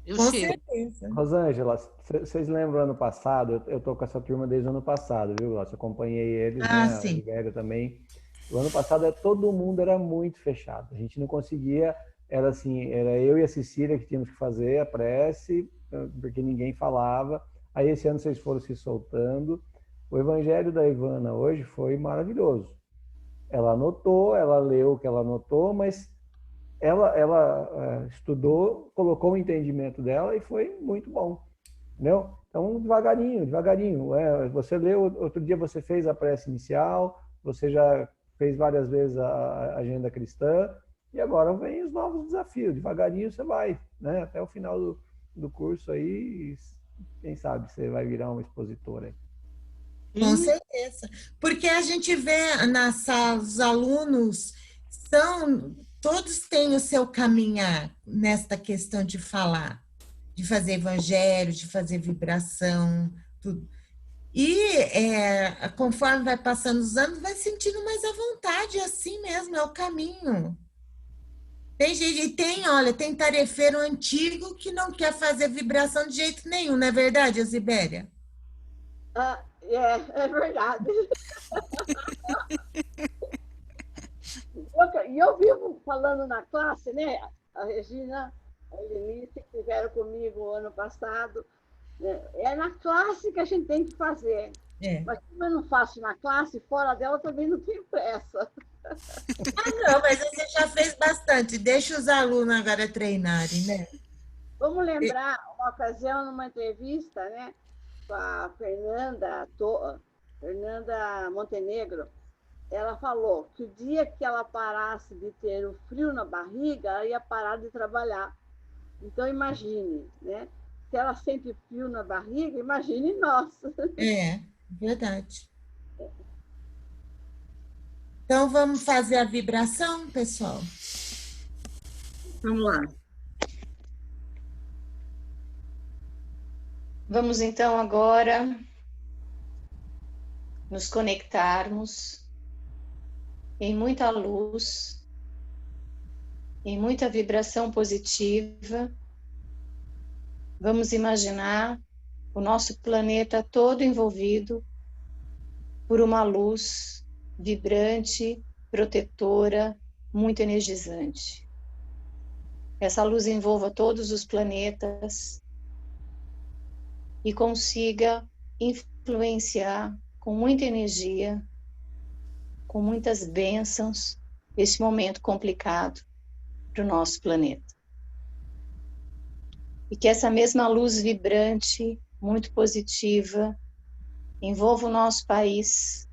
Com certeza. Rosângela, vocês lembram ano passado? Eu tô com essa turma desde o ano passado, viu, Glaucio? Eu acompanhei eles, né? Sim. A Libéria também. O ano passado todo mundo era muito fechado. A gente não conseguia, era eu e a Cecília que tínhamos que fazer a prece, porque ninguém falava. Aí esse ano vocês foram se soltando. O evangelho da Ivana hoje foi maravilhoso. Ela anotou, ela leu o que ela anotou, mas ela estudou, colocou o entendimento dela e foi muito bom, entendeu? Então, devagarinho. Você leu, outro dia você fez a prece inicial, você já fez várias vezes a agenda cristã, e agora vem os novos desafios. Devagarinho você vai, né? Até o final do curso aí, quem sabe você vai virar uma expositora aí. Com certeza. Porque a gente vê os alunos todos têm o seu caminhar nesta questão de falar, de fazer evangelho, de fazer vibração, tudo. E conforme vai passando os anos, vai sentindo mais à vontade, assim mesmo, é o caminho. Tem gente, olha, tem tarefeiro antigo que não quer fazer vibração de jeito nenhum, não é verdade, Zibéria? É verdade. Eu vivo falando na classe, né? A Regina, a Helenice, que estiveram comigo ano passado. É na classe que a gente tem que fazer. Mas como eu não faço na classe, fora dela também não tenho pressa. Não, mas você já fez bastante. Deixa os alunos agora treinarem, né? Vamos lembrar uma ocasião, numa entrevista, né, com a Fernanda Montenegro. Ela falou que o dia que ela parasse de ter o frio na barriga, ela ia parar de trabalhar. Então, imagine, né? Se ela sente frio na barriga, imagine nós. Verdade. Então, vamos fazer a vibração, pessoal? Vamos lá. Vamos, então, agora nos conectarmos em muita luz, em muita vibração positiva. Vamos imaginar o nosso planeta todo envolvido por uma luz vibrante, protetora, muito energizante. Essa luz envolva todos os planetas e consiga influenciar com muita energia, com muitas bênçãos, esse momento complicado para o nosso planeta. E que essa mesma luz vibrante, muito positiva, envolva o nosso país,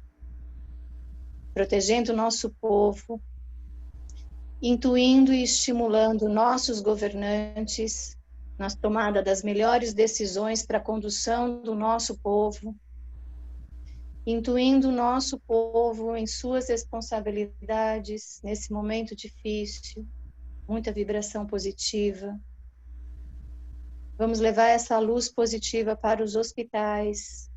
protegendo o nosso povo, intuindo e estimulando nossos governantes na tomada das melhores decisões para a condução do nosso povo, intuindo o nosso povo em suas responsabilidades nesse momento difícil, muita vibração positiva. Vamos levar essa luz positiva para os hospitais,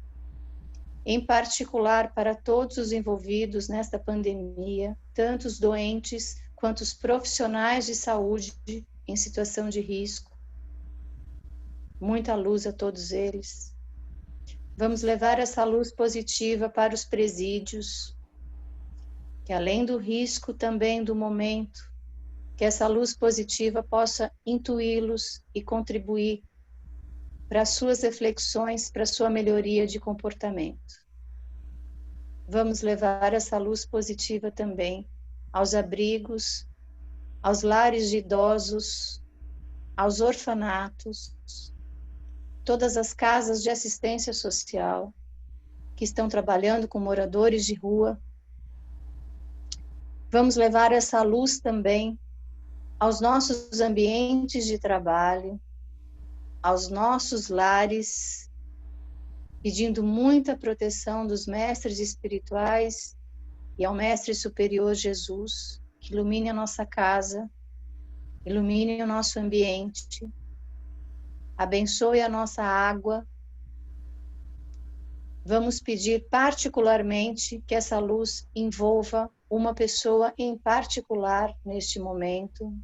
em particular para todos os envolvidos nesta pandemia, tanto os doentes quanto os profissionais de saúde em situação de risco. Muita luz a todos eles. Vamos levar essa luz positiva para os presídios, que além do risco também do momento, que essa luz positiva possa intuí-los e contribuir para as suas reflexões, para a sua melhoria de comportamento. Vamos levar essa luz positiva também aos abrigos, aos lares de idosos, aos orfanatos, todas as casas de assistência social que estão trabalhando com moradores de rua. Vamos levar essa luz também aos nossos ambientes de trabalho, aos nossos lares, pedindo muita proteção dos mestres espirituais e ao Mestre Superior Jesus, que ilumine a nossa casa, ilumine o nosso ambiente, abençoe a nossa água. Vamos pedir particularmente que essa luz envolva uma pessoa em particular neste momento.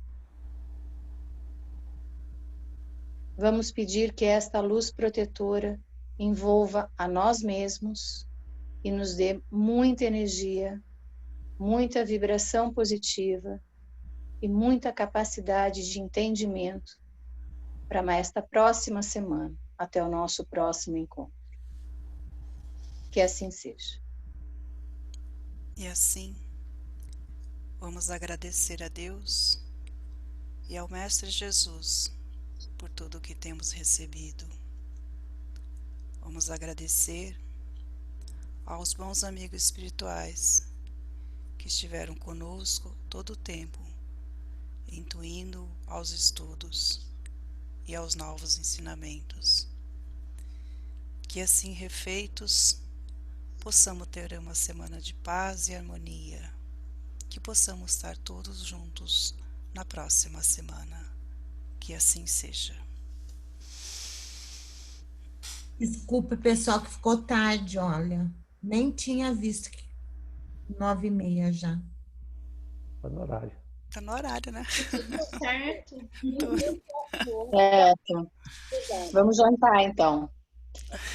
Vamos pedir que esta luz protetora envolva a nós mesmos e nos dê muita energia, muita vibração positiva e muita capacidade de entendimento para esta próxima semana, até o nosso próximo encontro. Que assim seja. E assim, vamos agradecer a Deus e ao Mestre Jesus por tudo que temos recebido. Vamos agradecer aos bons amigos espirituais que estiveram conosco todo o tempo, intuindo aos estudos e aos novos ensinamentos. Que assim refeitos, possamos ter uma semana de paz e harmonia, que possamos estar todos juntos na próxima semana. Que assim seja. Desculpe, pessoal, que ficou tarde, olha. Nem tinha visto que 9h30 já. Está no horário. Tá no horário, né? Certo. Certo. Vamos jantar, então.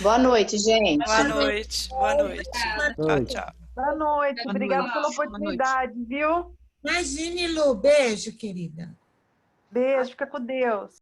Boa noite, gente. Boa noite. Boa noite. Tchau, tchau. Boa noite. Obrigada pela oportunidade, viu? Imagine, Lu. Beijo, querida. Beijo, fica com Deus.